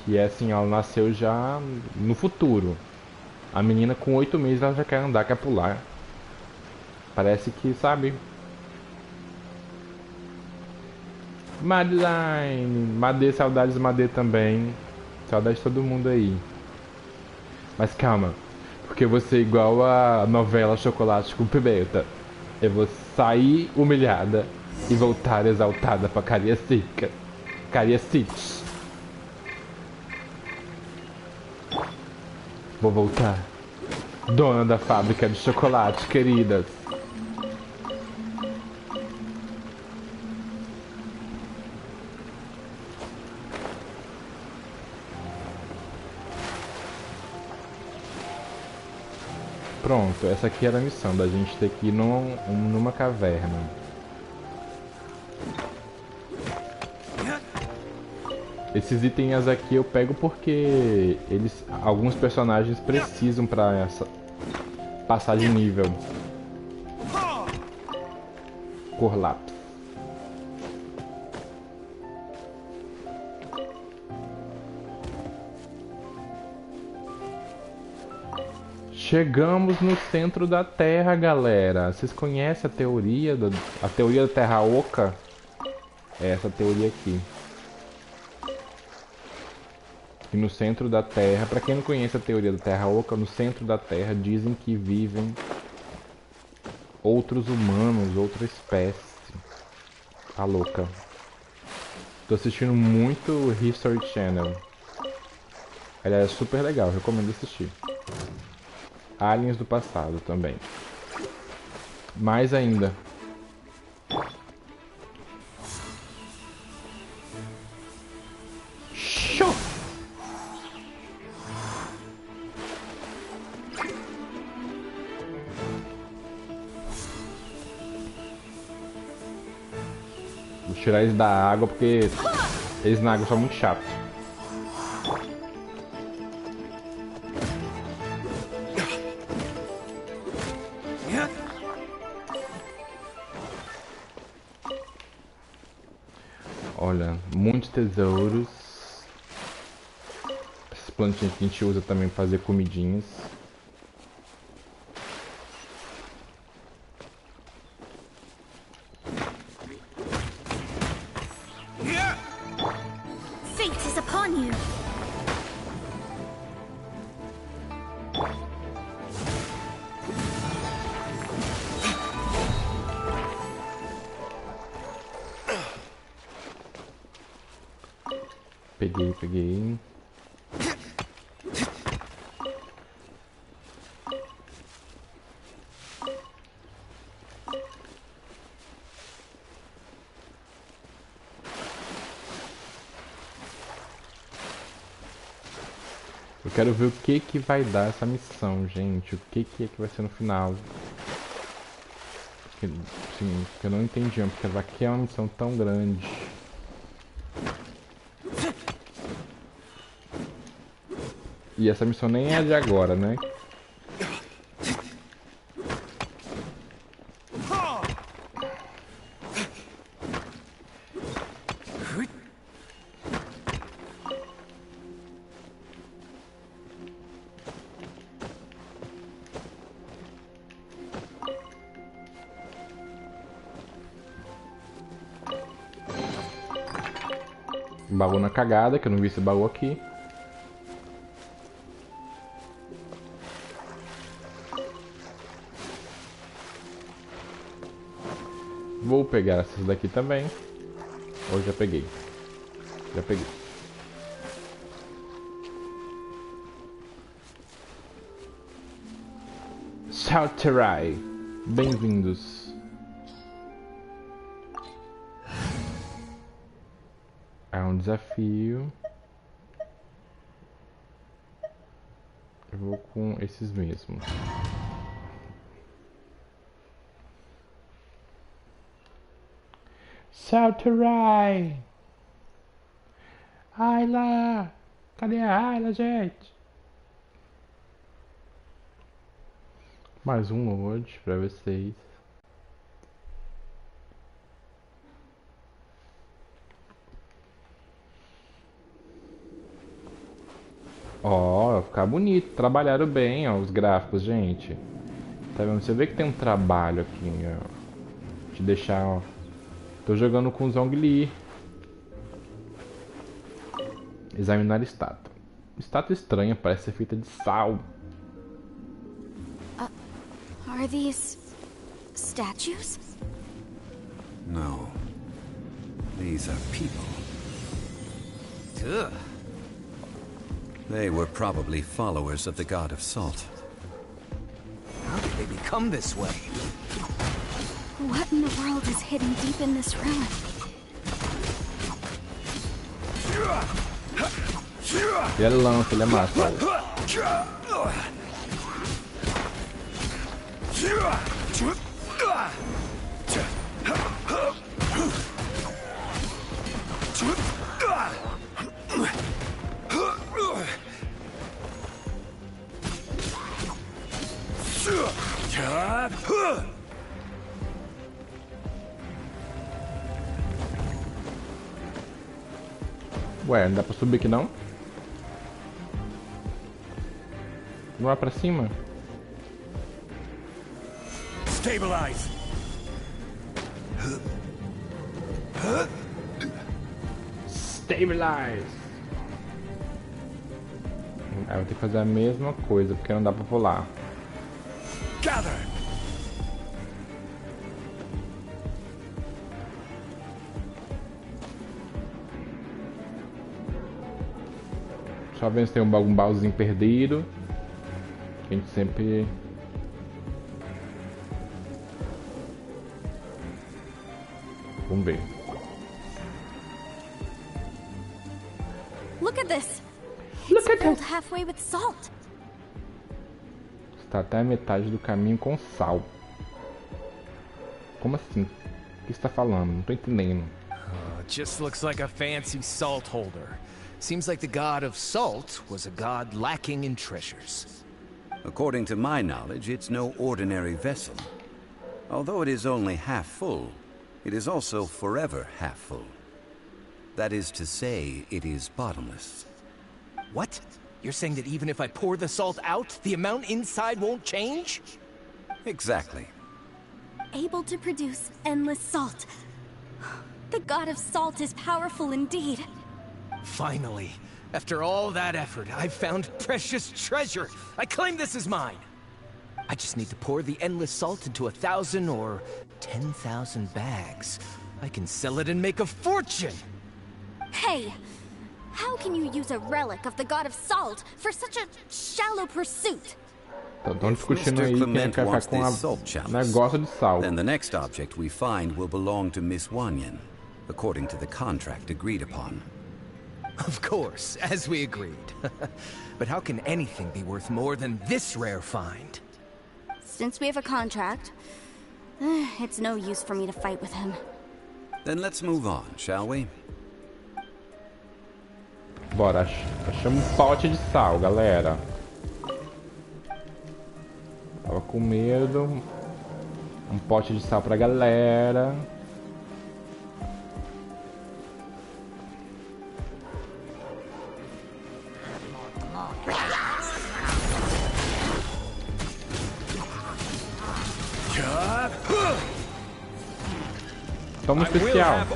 Que é assim, ela nasceu já no futuro. A menina com 8 meses ela já quer andar, quer pular. Parece que, sabe? Madeline, Made, saudades Made também. Saudades de todo mundo aí. Mas calma, porque eu vou ser igual a novela Chocolate com Pimenta. Eu vou sair humilhada e voltar exaltada pra Cariacica. Cariacite. Vou voltar. Dona da fábrica de chocolate, queridas. Pronto, essa aqui era a missão da gente ter que ir numa caverna. Esses itens aqui eu pego porque alguns personagens precisam para passar de nível. Cor lápis. Chegamos no centro da Terra, galera. Vocês conhecem a teoria da Terra Oca? É essa teoria aqui. E no centro da Terra, para quem não conhece a teoria da Terra Oca, no centro da Terra dizem que vivem outros humanos, outra espécie. Tá louca. Tô assistindo muito History Channel. Ela é super legal, recomendo assistir. Aliens do passado também. Mais ainda. Show! Vou tirar eles da água porque eles na água são muito chatos. Olha, muitos tesouros. Essas plantinhas que a gente usa também para fazer comidinhas. Fate is upon you. Peguei. Eu quero ver o que vai dar essa missão, gente. O que é que vai ser no final. Sim, eu não entendi, porque aqui é uma missão tão grande. E essa missão nem é de agora, né? Baú na cagada, que eu não vi esse baú aqui. Vou pegar essas daqui também. Ou já peguei? Já peguei. Sociais, bem-vindos. É um desafio. Eu vou com esses mesmos. Sociais. Ayla! Cadê a Ayla, gente? Mais um hoje pra vocês. Ó, ficar bonito. Trabalharam bem, ó, os gráficos, gente. Tá vendo? Você vê que tem um trabalho aqui, ó. Te deixar, ó. Tô jogando com Zhongli. Examinar estátua. Estátua estranha, parece ser feita de sal. Are these statues? No. These are people. Ugh. They were probably followers of the god of salt. How did they become this way? What in the world is hidden deep in this ruin? E ele lança, ele é massa. Ué, não dá pra subir aqui não? Não vai pra cima? Stabilize. Stabilize. Aí eu vou ter que fazer a mesma coisa, porque não dá pra pular. Gather. Só vendo se tem um baúzinho perdido. A gente sempre... Vamos ver. Look at this. Look at filled halfway with salt. Está até a metade do caminho com sal. Como assim? O que você está falando? Não tô entendendo. It just looks like a fancy salt holder. Seems like the god of salt was a god lacking in treasures. According to my knowledge, it's no ordinary vessel. Although it is only half full, it is also forever half full. That is to say, it is bottomless. What? You're saying that even if I pour the salt out, the amount inside won't change? Exactly. Able to produce endless salt. The god of salt is powerful indeed. Finally, after all that effort, I've found precious treasure. I claim this as mine. I just need to pour the endless salt into 1,000 or 10,000 bags. I can sell it and make a fortune! Hey! How can you use a relic of the god of salt for such a shallow pursuit? Estão discutindo aí quem quer ficar com a negócio de sal. Then the next object we find will belong to Miss Wanyan, according to the contract agreed upon. Of course, as we agreed. But how can anything be worth more than this rare find? Since we have a contract, it's no use for me to fight with him. Then let's move on, shall we? Bora, achamos um pote de sal, galera. Tava com medo. Um pote de sal pra galera. Toma especial.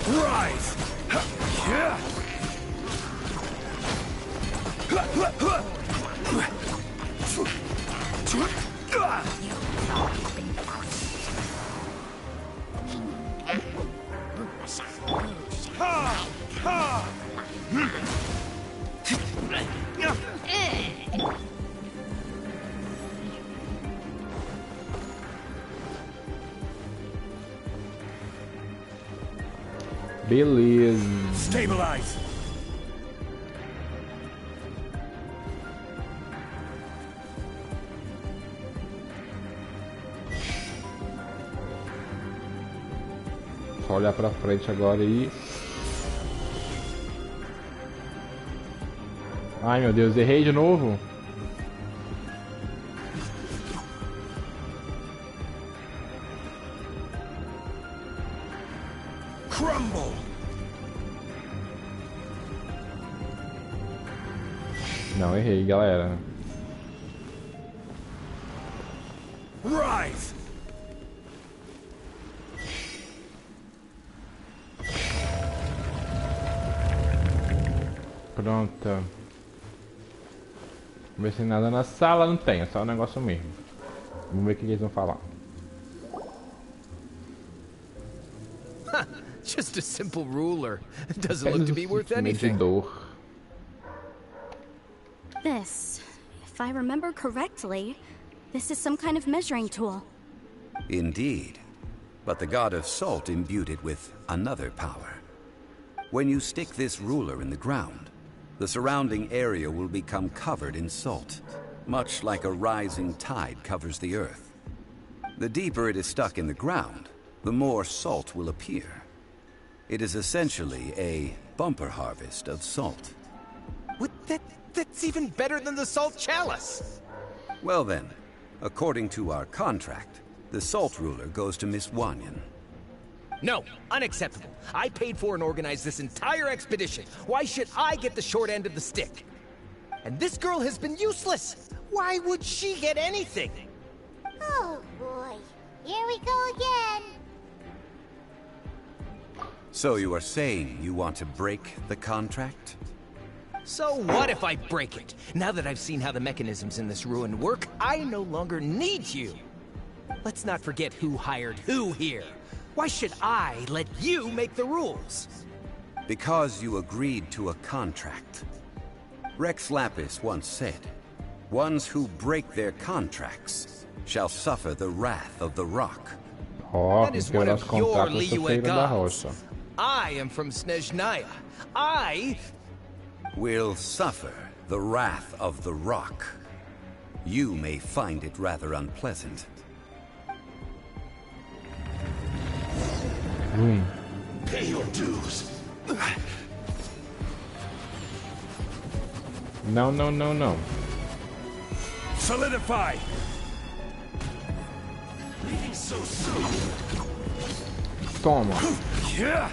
Rise! Beleza. Stabilize. Só olhar pra frente agora e... Ai meu Deus, errei de novo. Crumble. Não, errei, galera. Rise. Pronto. Vamos ver se nada na sala. Não tem, é só um negócio mesmo. Vamos ver o que eles vão falar. Just a simple ruler. It doesn't look to be worth anything. This, if I remember correctly, this is some kind of measuring tool. Indeed. But the god of salt imbued it with another power. When you stick this ruler in the ground, the surrounding area will become covered in salt, much like a rising tide covers the earth. The deeper it is stuck in the ground, the more salt will appear. It is essentially a bumper harvest of salt. What? That's even better than the salt chalice! Well then, according to our contract, the salt ruler goes to Miss Wanyan. No, unacceptable. I paid for and organized this entire expedition. Why should I get the short end of the stick? And this girl has been useless. Why would she get anything? Oh boy, here we go again. So you are saying you want to break the contract? So what if I break it? Now that I've seen how the mechanisms in this ruin work, I no longer need you. Let's not forget who hired who here. Why should I let you make the rules? Because you agreed to a contract. Rex Lapis once said, ones who break their contracts shall suffer the wrath of the rock. That is one of your Liyue gods. I am from Snezhnaya. I will suffer the wrath of the rock. You may find it rather unpleasant. Pay your dues. No, no, no, no. Solidify. Leaving so soon. Toma. Yeah.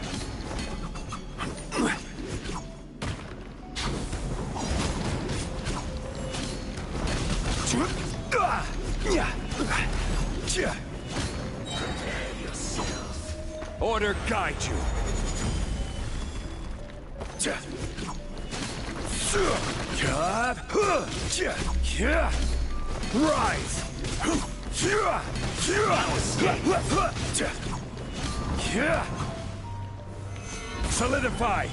Order guide you. Rise. Solidify.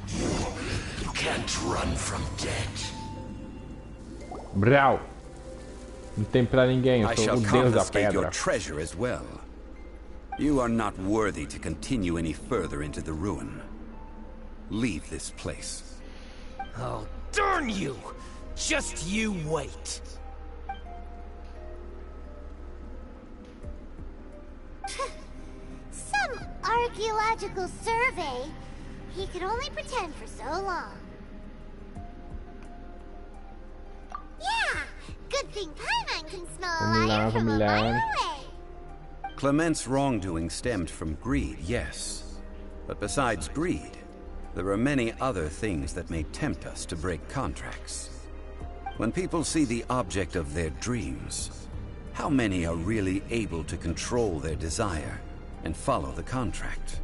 You can't run from death. Brau. Não tem pra ninguém, eu sou o deus da pedra. Your treasure as well. You are not worthy to continue any further into the ruin. Leave this place. Oh, darn you! Just you wait. Some archaeological survey. He could only pretend for so long. Yeah! Good thing Paimon can smell a liar from a mile away. Clement's wrongdoing stemmed from greed, yes. But besides greed, there are many other things that may tempt us to break contracts. When people see the object of their dreams, how many are really able to control their desire and follow the contract?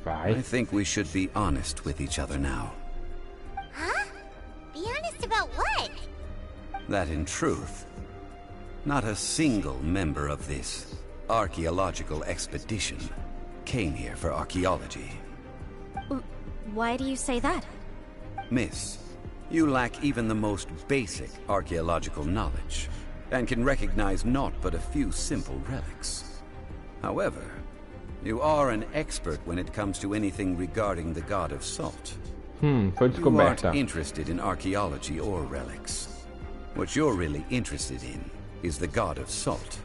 I think we should be honest with each other now. Huh? Be honest about what? That in truth, not a single member of this archaeological expedition came here for archaeology. Why do you say that? Miss, you lack even the most basic archaeological knowledge, and can recognize naught but a few simple relics. However, you are an expert when it comes to anything regarding the god of salt. Foi You descoberta. aren't interested in archaeology or relics. What you're really interested in is the god of salt.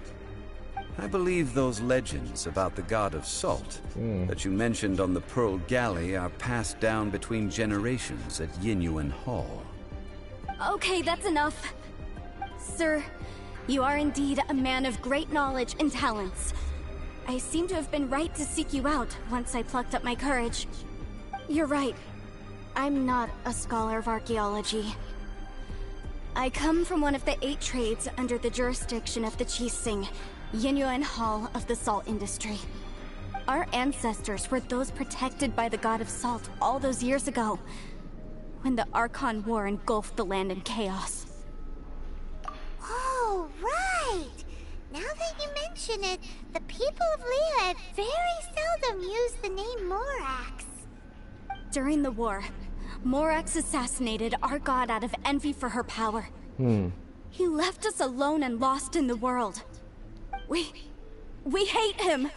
I believe those legends about the god of salt that you mentioned on the Pearl Galley are passed down between generations at Yinyuan Hall. Okay, that's enough. Sir, you are indeed a man of great knowledge and talents. I seem to have been right to seek you out once I plucked up my courage. You're right. I'm not a scholar of archaeology. I come from one of the 8 trades under the jurisdiction of the Qixing, Yinyuan Hall of the salt industry. Our ancestors were those protected by the god of salt all those years ago, when the Archon War engulfed the land in chaos. Oh, right! Now that you mention it, the people of Liyue very seldom use the name Morax. During the war, Morax assassinated our god out of envy for her power. He left us alone and lost in the world. We hate him!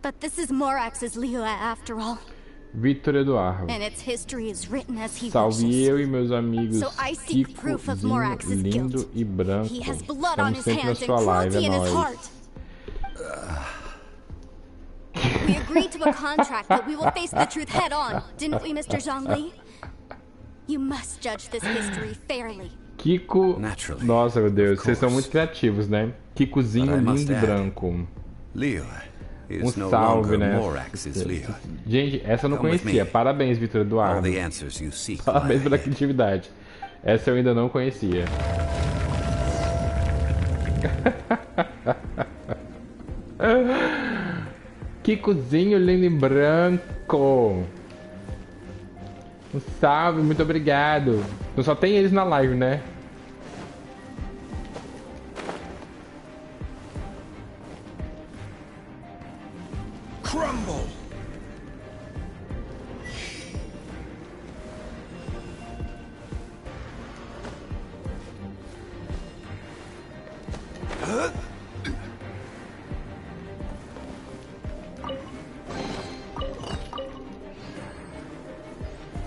But this is Morax's Liyue after all. Vitor Eduardo. And its history is written as he Salve wishes. eu e meus amigos So I seek Kiko, proof of Zinho, Morax's lindo guilt. e branco. He has blood on Como his sempre na hands and sua live, cruelty in his nóis. heart. We agreed to a contract that we will face the truth head on, didn't we, Mr. Zhongli? You must judge this history fairly. Kiko. Nossa, meu Deus, vocês são muito criativos, né? Kikozinho lindo e branco. Salve, né? Gente, essa eu não conhecia. Parabéns, Vitor Eduardo. Parabéns pela criatividade. Essa eu ainda não conhecia. Kikozinho lindo e branco. Salve, muito obrigado. Então só tem eles na live, né? Crumble.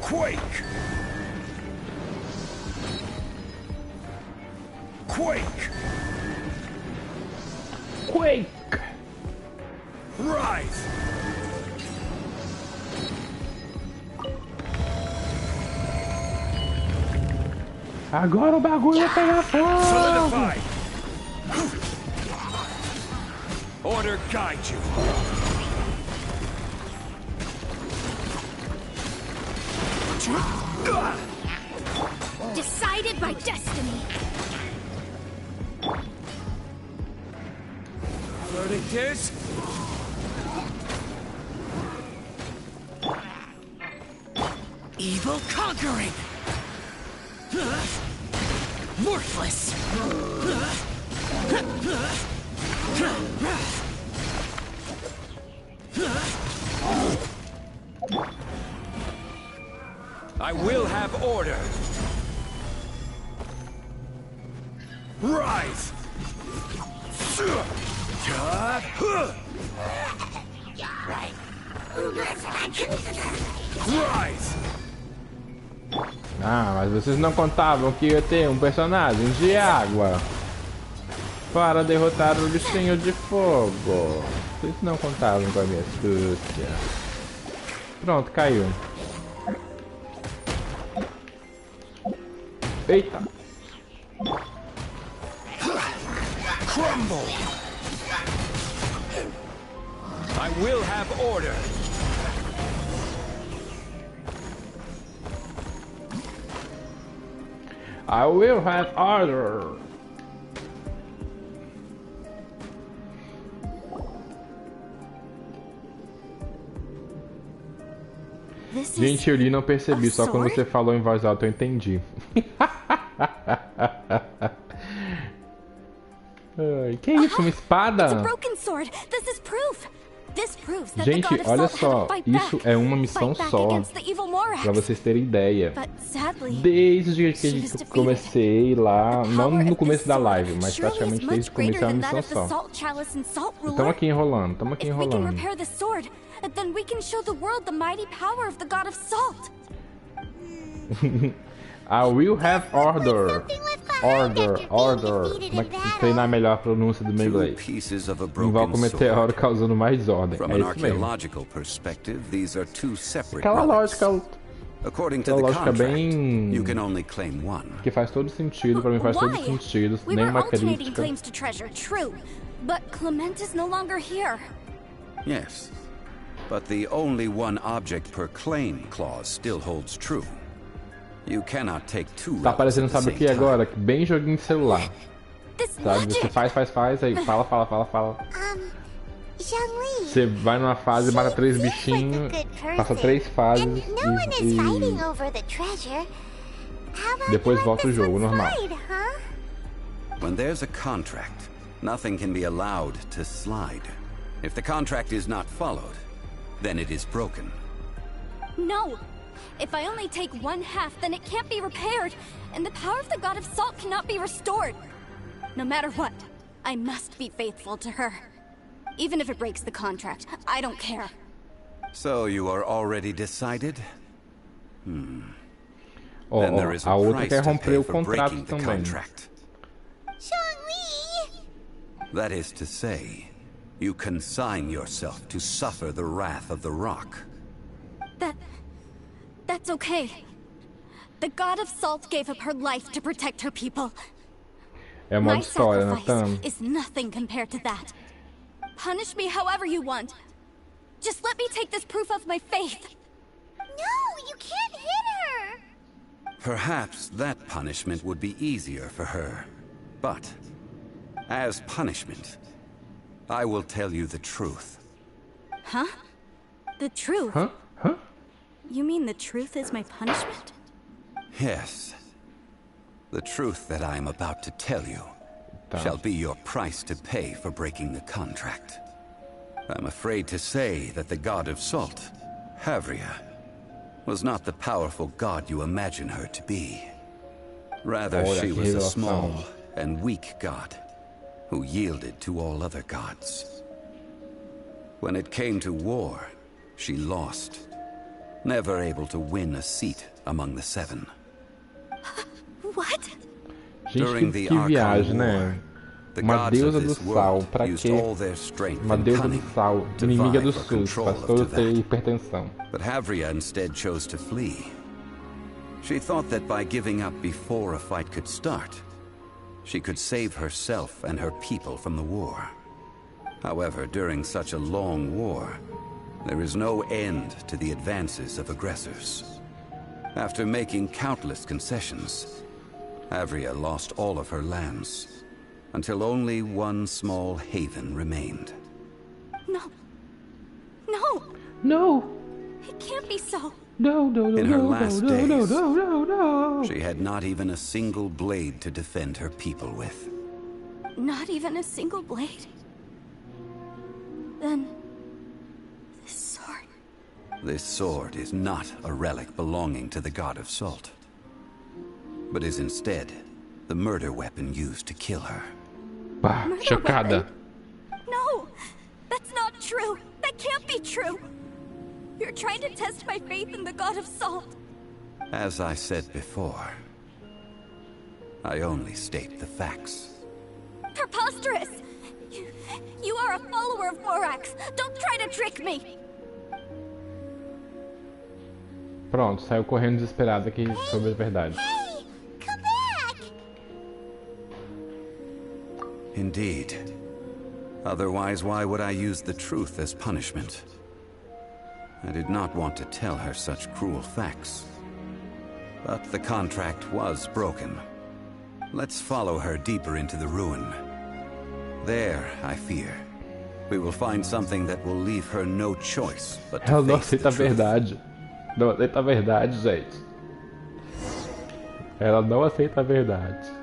Quake. Quake. Quake. Rise. Agora o bagulho vai pegar fogo. Solidify. Order guide you. Decided by destiny. Verdict is evil conquering. Worthless. I will have order. Rise. Rise. Ah, mas vocês não contavam que ia ter um personagem de água para derrotar o bichinho de fogo. Vocês não contavam com a minha astúcia. Pronto, caiu. Eita! Crumble. I will have order. I will have order. Gente, eu li e não percebi, só quando você falou em voz alta eu entendi. Que isso, uma espada? Gente, olha só, isso é uma missão só, pra vocês terem ideia. Desde que a gente comecei lá, não no começo da live, mas praticamente desde o começo é uma missão só. Estamos aqui enrolando, estamos aqui enrolando. Then we can show the world the mighty power of the god of salt. I will have order. Order. Como é que treinar a melhor pronúncia do meu inglês? Invoca o meteoro causando mais desordem. É isso mesmo. Aquela lógica bem... que faz todo sentido, pra mim faz todo sentido, nenhuma crítica. But Clement is no longer here. Yes. But the only one object per claim clause still holds true. You cannot take two. Tá aparecendo, sabe o que agora? Bem joguinho de celular. Sabe? Você faz, aí fala. Você vai numa fase, mata 3 bichinhos, passa 3 fases e depois volta o jogo normal. When there's a contract, nothing can be allowed to slide. If the contract is not followed, then it is broken. No! If I only take 1/2, then it can't be repaired, and the power of the god of salt cannot be restored. No matter what, I must be faithful to her. Even if it breaks the contract, I don't care. So you are already decided? Then there is a outra quer romper o contrato também. That is to say, you consign yourself to suffer the wrath of the rock. That's okay. The god of salt gave up her life to protect her people. É uma My história, sacrifice is nothing compared to that. Punish me however you want. Just let me take this proof of my faith. No, you can't hit her. Perhaps that punishment would be easier for her. But as punishment, I will tell you the truth. Huh? The truth? Huh? You mean the truth is my punishment? Yes. The truth that I am about to tell you shall be your price to pay for breaking the contract. I'm afraid to say that the god of salt, Havria, was not the powerful god you imagine her to be. Rather, she was a small and weak god who yielded to all other gods. When it came to war, she lost, never able to win a seat among the 7. What? Gente, que viagem, né? Uma deusa do sal, pra quê? Uma deusa do sal, inimiga do sul, faz todo ter hipertensão. But Havria instead chose to flee. She thought that by giving up before a fight could start, she could save herself and her people from the war. However, during such a long war, there is no end to the advances of aggressors. After making countless concessions, Havria lost all of her lands, until only one small haven remained. No! It can't be so! No. In her last days, she had not even a single blade to defend her people with. Not even a single blade? Then... This sword is not a relic belonging to the god of salt, but is instead the murder weapon used to kill her. Chocada. No! That's not true! That can't be true! You're trying to test my faith in the god of salt! As I said before, I only state the facts. Preposterous! You are a follower of Morax! Don't try to trick me! Pronto, saiu correndo desesperado aqui sobre a verdade. Hey, come back! Indeed, Otherwise, why would I use the truth as punishment? I did not want to tell her such cruel facts. But the contract was broken. Let's follow her deeper into the ruin. There, I fear, we will find something that will leave her no choice but to Ela não face aceita the a truth. verdade. Não aceita a verdade, gente. Ela não aceita a verdade.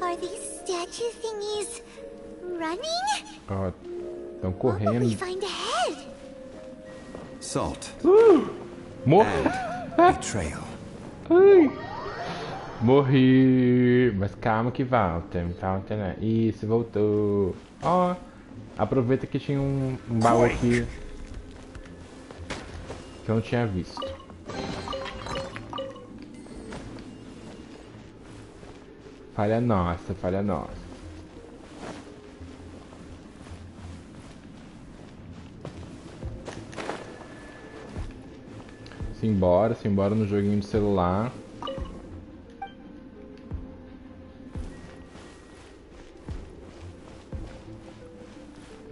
Are these statue thingies running? Ó, estão What will we correndo. find ahead? Salt. Morri. Betrayal. Ai. Morri. Mas calma que Walter. Walter, né? Isso, voltou. Ó, aproveita que tinha um baú aqui que eu não tinha visto. Falha nossa, falha nossa. Simbora no joguinho de celular.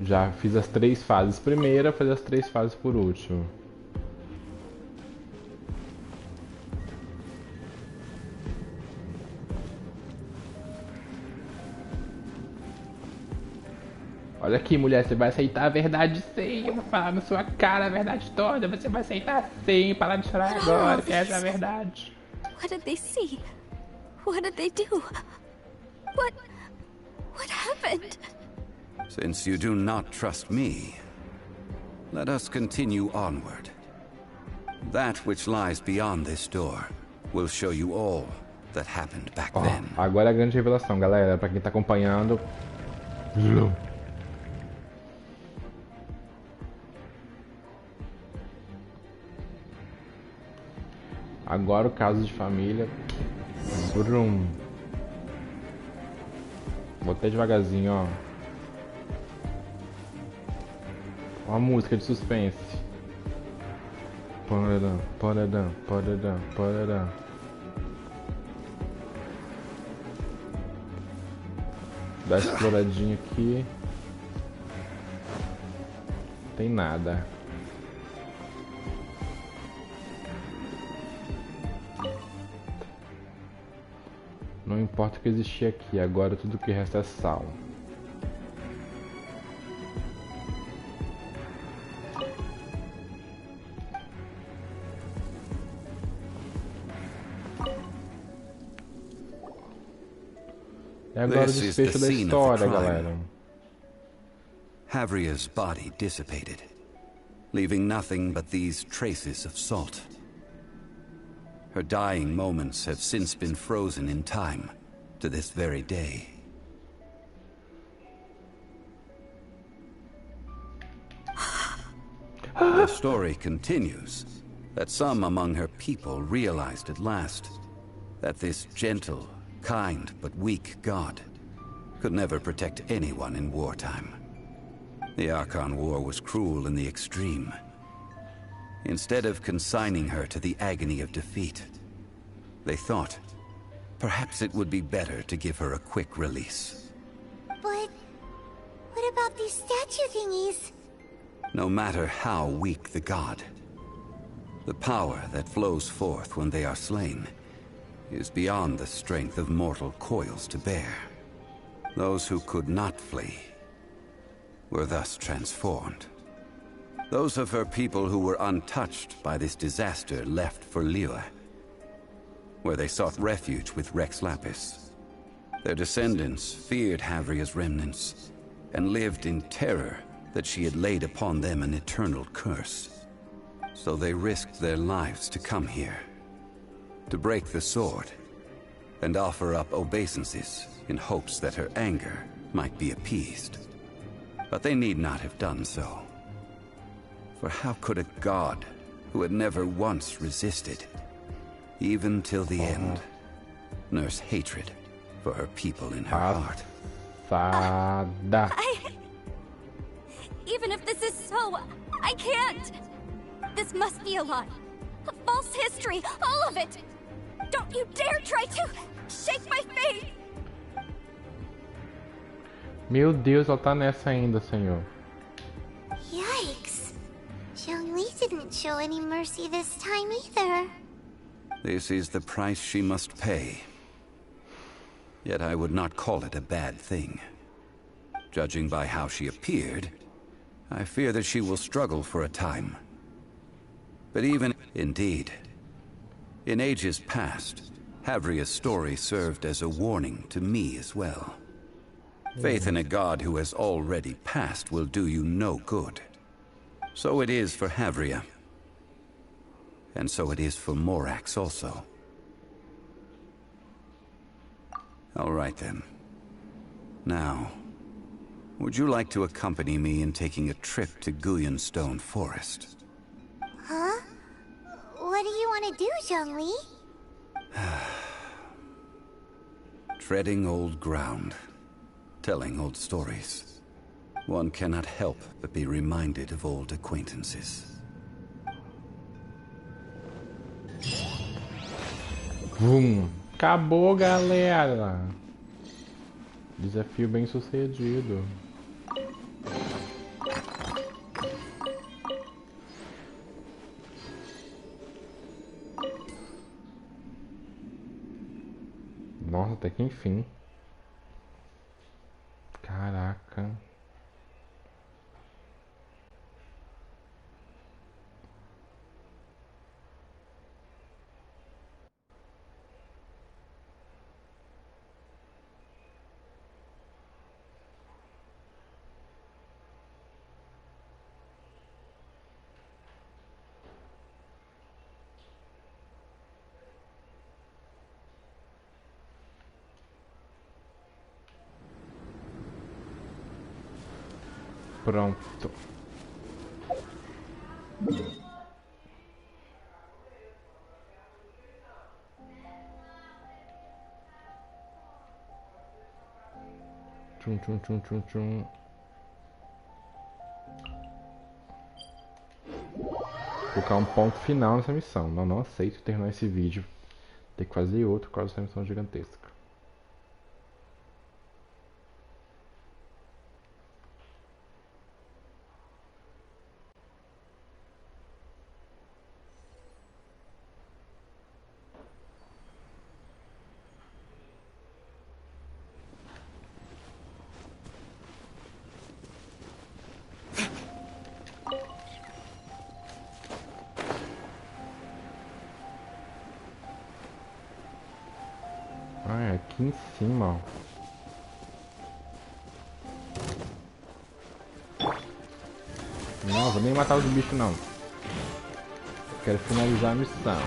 Já fiz as 3 fases primeira, fazer as 3 fases por último. Olha aqui, mulher, você vai aceitar a verdade sim. Eu vou falar na sua cara a verdade toda. Você vai aceitar sim. Para de chorar agora, que essa é a verdade. What did they see? What did they do? What happened? Since you do not trust me, let us continue onward. That which lies beyond this door will show you all that happened back then. Agora é a grande revelação, galera. Pra quem tá acompanhando. Agora o caso de família. Brum. Botei devagarzinho, ó. Uma música de suspense. Paradã, paradã, paradã, paradã. Dá uma exploradinha aqui. Não tem nada. Não importa o que existia aqui, agora tudo que resta é sal. E agora o desfecho da história, galera. Havria's body dissipated, leaving nothing but these traces of salt. Her dying moments have since been frozen in time to this very day. The story continues that some among her people realized at last that this gentle, kind but weak god could never protect anyone in wartime. The Archon War was cruel in the extreme. Instead of consigning her to the agony of defeat, they thought perhaps it would be better to give her a quick release. But what about these statue thingies? No matter how weak the god, the power that flows forth when they are slain is beyond the strength of mortal coils to bear. Those who could not flee were thus transformed. Those of her people who were untouched by this disaster left for Liyue, where they sought refuge with Rex Lapis. Their descendants feared Havria's remnants and lived in terror that she had laid upon them an eternal curse. So they risked their lives to come here, to break the sword, and offer up obeisances in hopes that her anger might be appeased. But they need not have done so. For how could a god who had never once resisted, even till the end, nurse hatred for her people in her heart? Even Even if this is so, I can't. This must be a lie. A false history, all of it. Don't you dare try to shake my faith. Meu Deus, ela tá nessa ainda, Senhor. Yikes. Zhongli didn't show any mercy this time either. This is the price she must pay. Yet I would not call it a bad thing. Judging by how she appeared, I fear that she will struggle for a time. But even... Indeed. In ages past, Havria's story served as a warning to me as well. Faith in a god who has already passed will do you no good. So it is for Havria. And so it is for Morax also. All right then. Now, would you like to accompany me in taking a trip to Guyanstone Forest? Huh? What do you want to do, Zhongli? Treading old ground. Telling old stories. One cannot help but be reminded of old acquaintances. Acabou, galera. Desafio bem sucedido. Nossa, até que enfim. Caraca. Pronto. Tchum, tchum, tchum, tchum, tchum. Vou colocar um ponto final nessa missão. Não aceito terminar esse vídeo. Ter que fazer outro por causa dessa missão gigantesca. Ah, é aqui em cima, ó. Não, vou nem matar os bichos não. Quero finalizar a missão.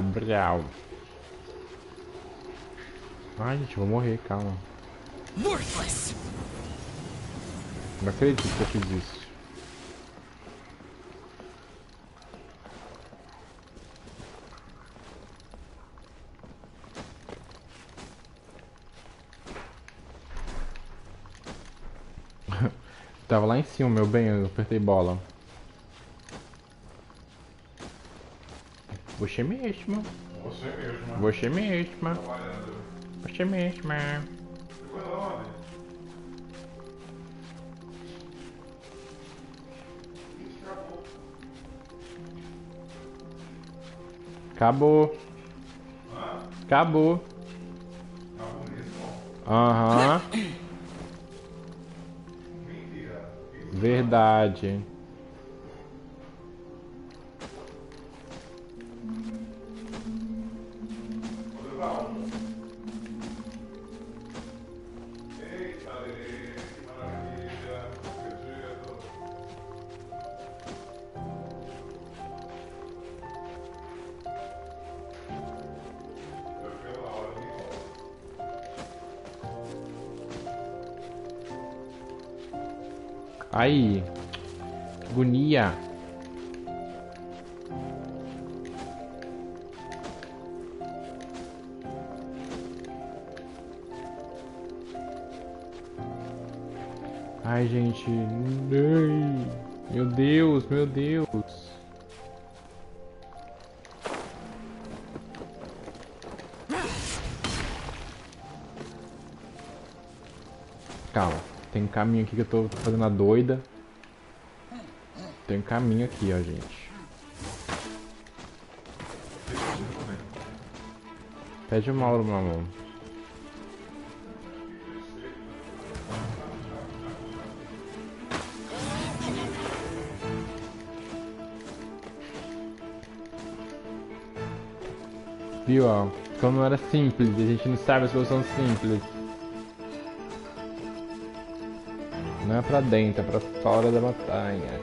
Brau. Ai, gente, eu vou morrer, calma. Worthless. Não acredito que eu fiz isso. Tava lá em cima, meu bem, eu apertei bola. Você mesmo. Você mesma. Você mesma. Acabou. Acabou. Aham. Verdade. Aí, agonia. Ai, gente. Meu Deus, meu Deus. Calma. Tem um caminho aqui que eu tô fazendo a doida. Tem um caminho aqui, ó, gente. Pede o Mauro, meu amor. Viu, ó? Como era simples, a gente não sabe as coisas são simples. Não é pra dentro, é pra fora da montanha.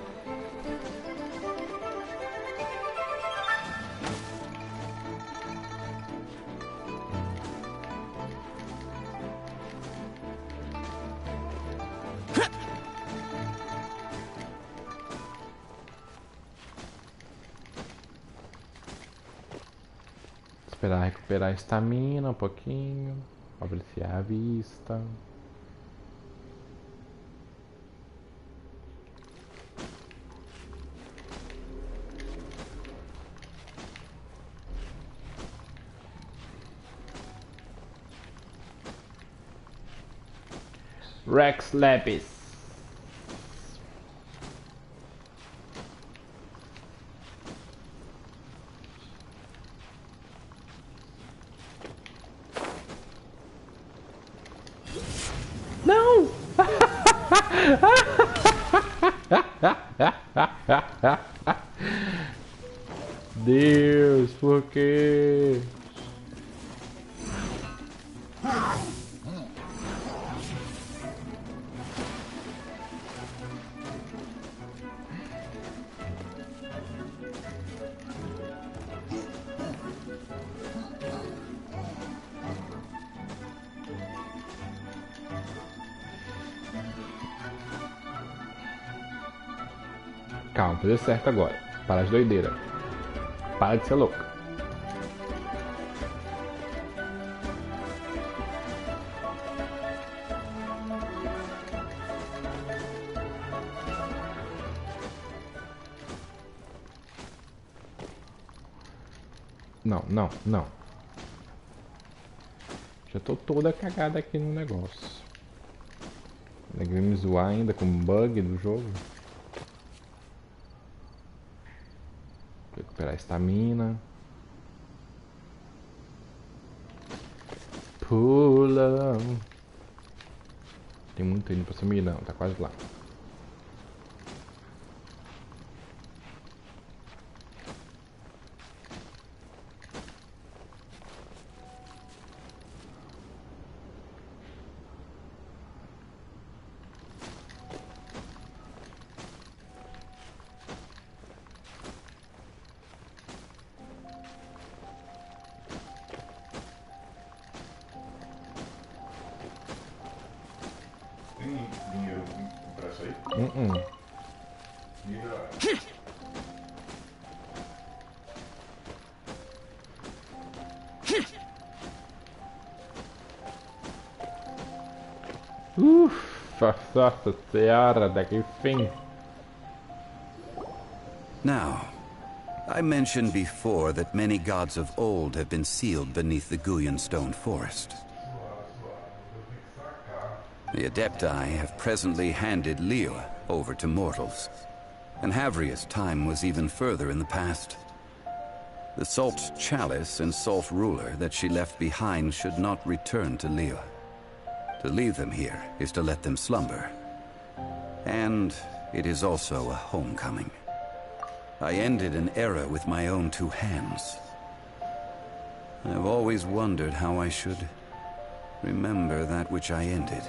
Esperar recuperar a estamina um pouquinho. Apreciar a vista. Rex Lapis. Não! Deus, por quê? Calma, fazer certo agora. Para de doideira. Para de ser louca. Não, não, não. Já tô toda cagada aqui no negócio. Vai me zoar ainda com bug do jogo. Recuperar a estamina. Pula. Tem muito indo pra sumir, não. Tá quase lá. Dinheiro pra isso aí? Ufa, nossa senhora, daqui fim. Now, I mentioned before that many gods of old have been sealed beneath the Guyan stone forest. The Adepti have presently handed Liyue over to mortals, and Havria's time was even further in the past. The Salt Chalice and Salt Ruler that she left behind should not return to Liyue. To leave them here is to let them slumber. And it is also a homecoming. I ended an era with my own two hands. I've always wondered how I should remember that which I ended.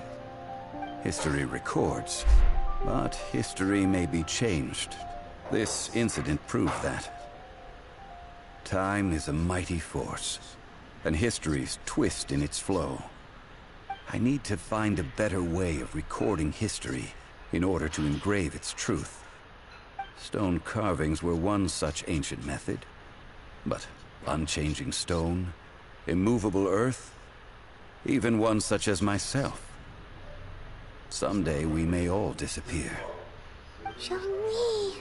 History records, but history may be changed. This incident proved that. Time is a mighty force, and history's twist in its flow. I need to find a better way of recording history in order to engrave its truth. Stone carvings were one such ancient method, but unchanging stone, immovable earth, even one such as myself. Someday we may all disappear. Zhongli.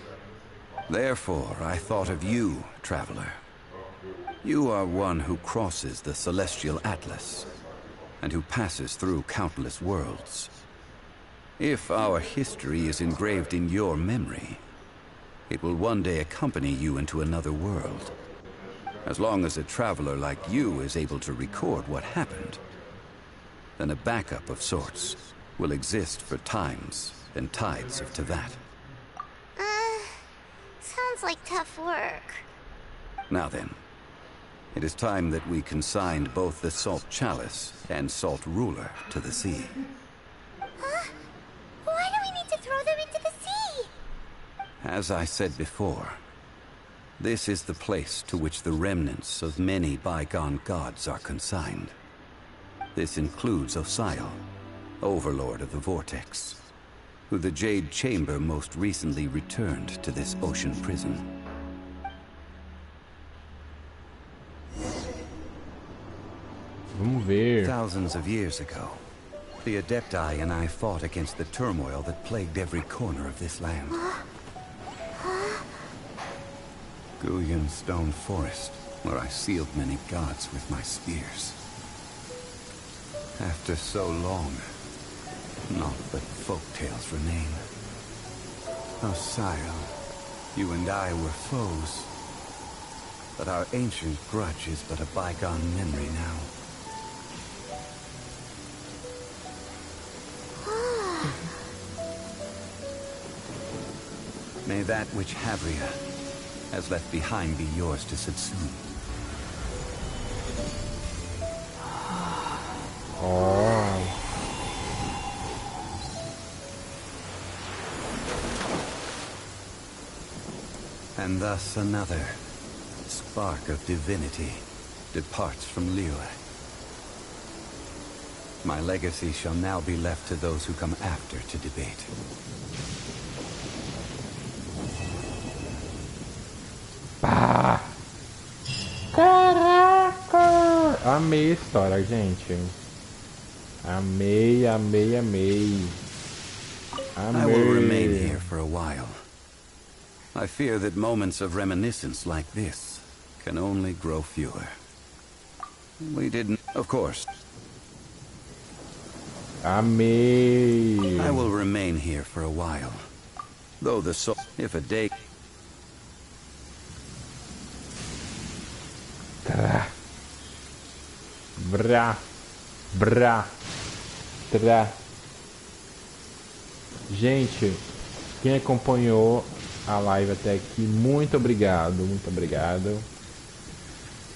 Therefore, I thought of you, traveler. You are one who crosses the celestial atlas, and who passes through countless worlds. If our history is engraved in your memory, it will one day accompany you into another world. As long as a traveler like you is able to record what happened, then a backup of sorts will exist for times and tides of Teyvat. Sounds like tough work. Now then, it is time that we consigned both the Salt Chalice and Salt Ruler to the sea. Huh? Why do we need to throw them into the sea? As I said before, this is the place to which the remnants of many bygone gods are consigned. This includes Osial, Overlord of the Vortex, who the Jade Chamber most recently returned to this ocean prison. Vamos ver. Thousands of years ago, the Adepti and I fought against the turmoil that plagued every corner of this land. Guyan Stone Forest, where I sealed many gods with my spears. After so long, naught but folk tales remain. Osial, you and I were foes, but our ancient grudge is but a bygone memory now. May that which Havria has left behind be yours to subsume. And thus another spark of divinity departs from Liyue. My legacy shall now be left to those who come after to debate. Pá! Caraca! Amei a história, gente. Amei, amei, amei. Amei. I will remain here for a while. I fear that moments of reminiscence like this can only grow fewer. We didn't, of course. Amei. I will remain here for a while. Though the soul, if a day... Tra. Bra. Bra. Tra. Gente, quem acompanhou a live até aqui, muito obrigado, muito obrigado.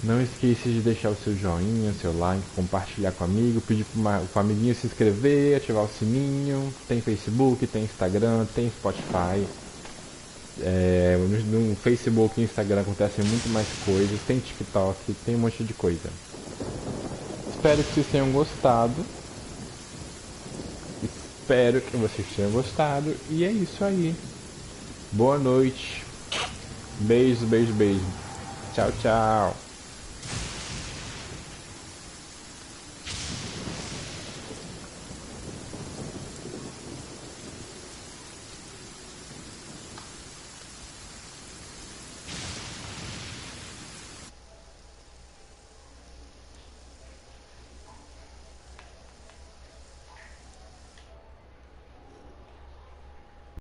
Não esqueça de deixar o seu joinha, seu like, compartilhar com o amigo, pedir para o amiguinho se inscrever, ativar o sininho. Tem Facebook, tem Instagram, tem Spotify. No Facebook e Instagram acontecem muito mais coisas, tem TikTok, tem um monte de coisa. Espero que vocês tenham gostado. Espero que vocês tenham gostado. E é isso aí. Boa noite. Beijo, beijo, beijo. Tchau, tchau.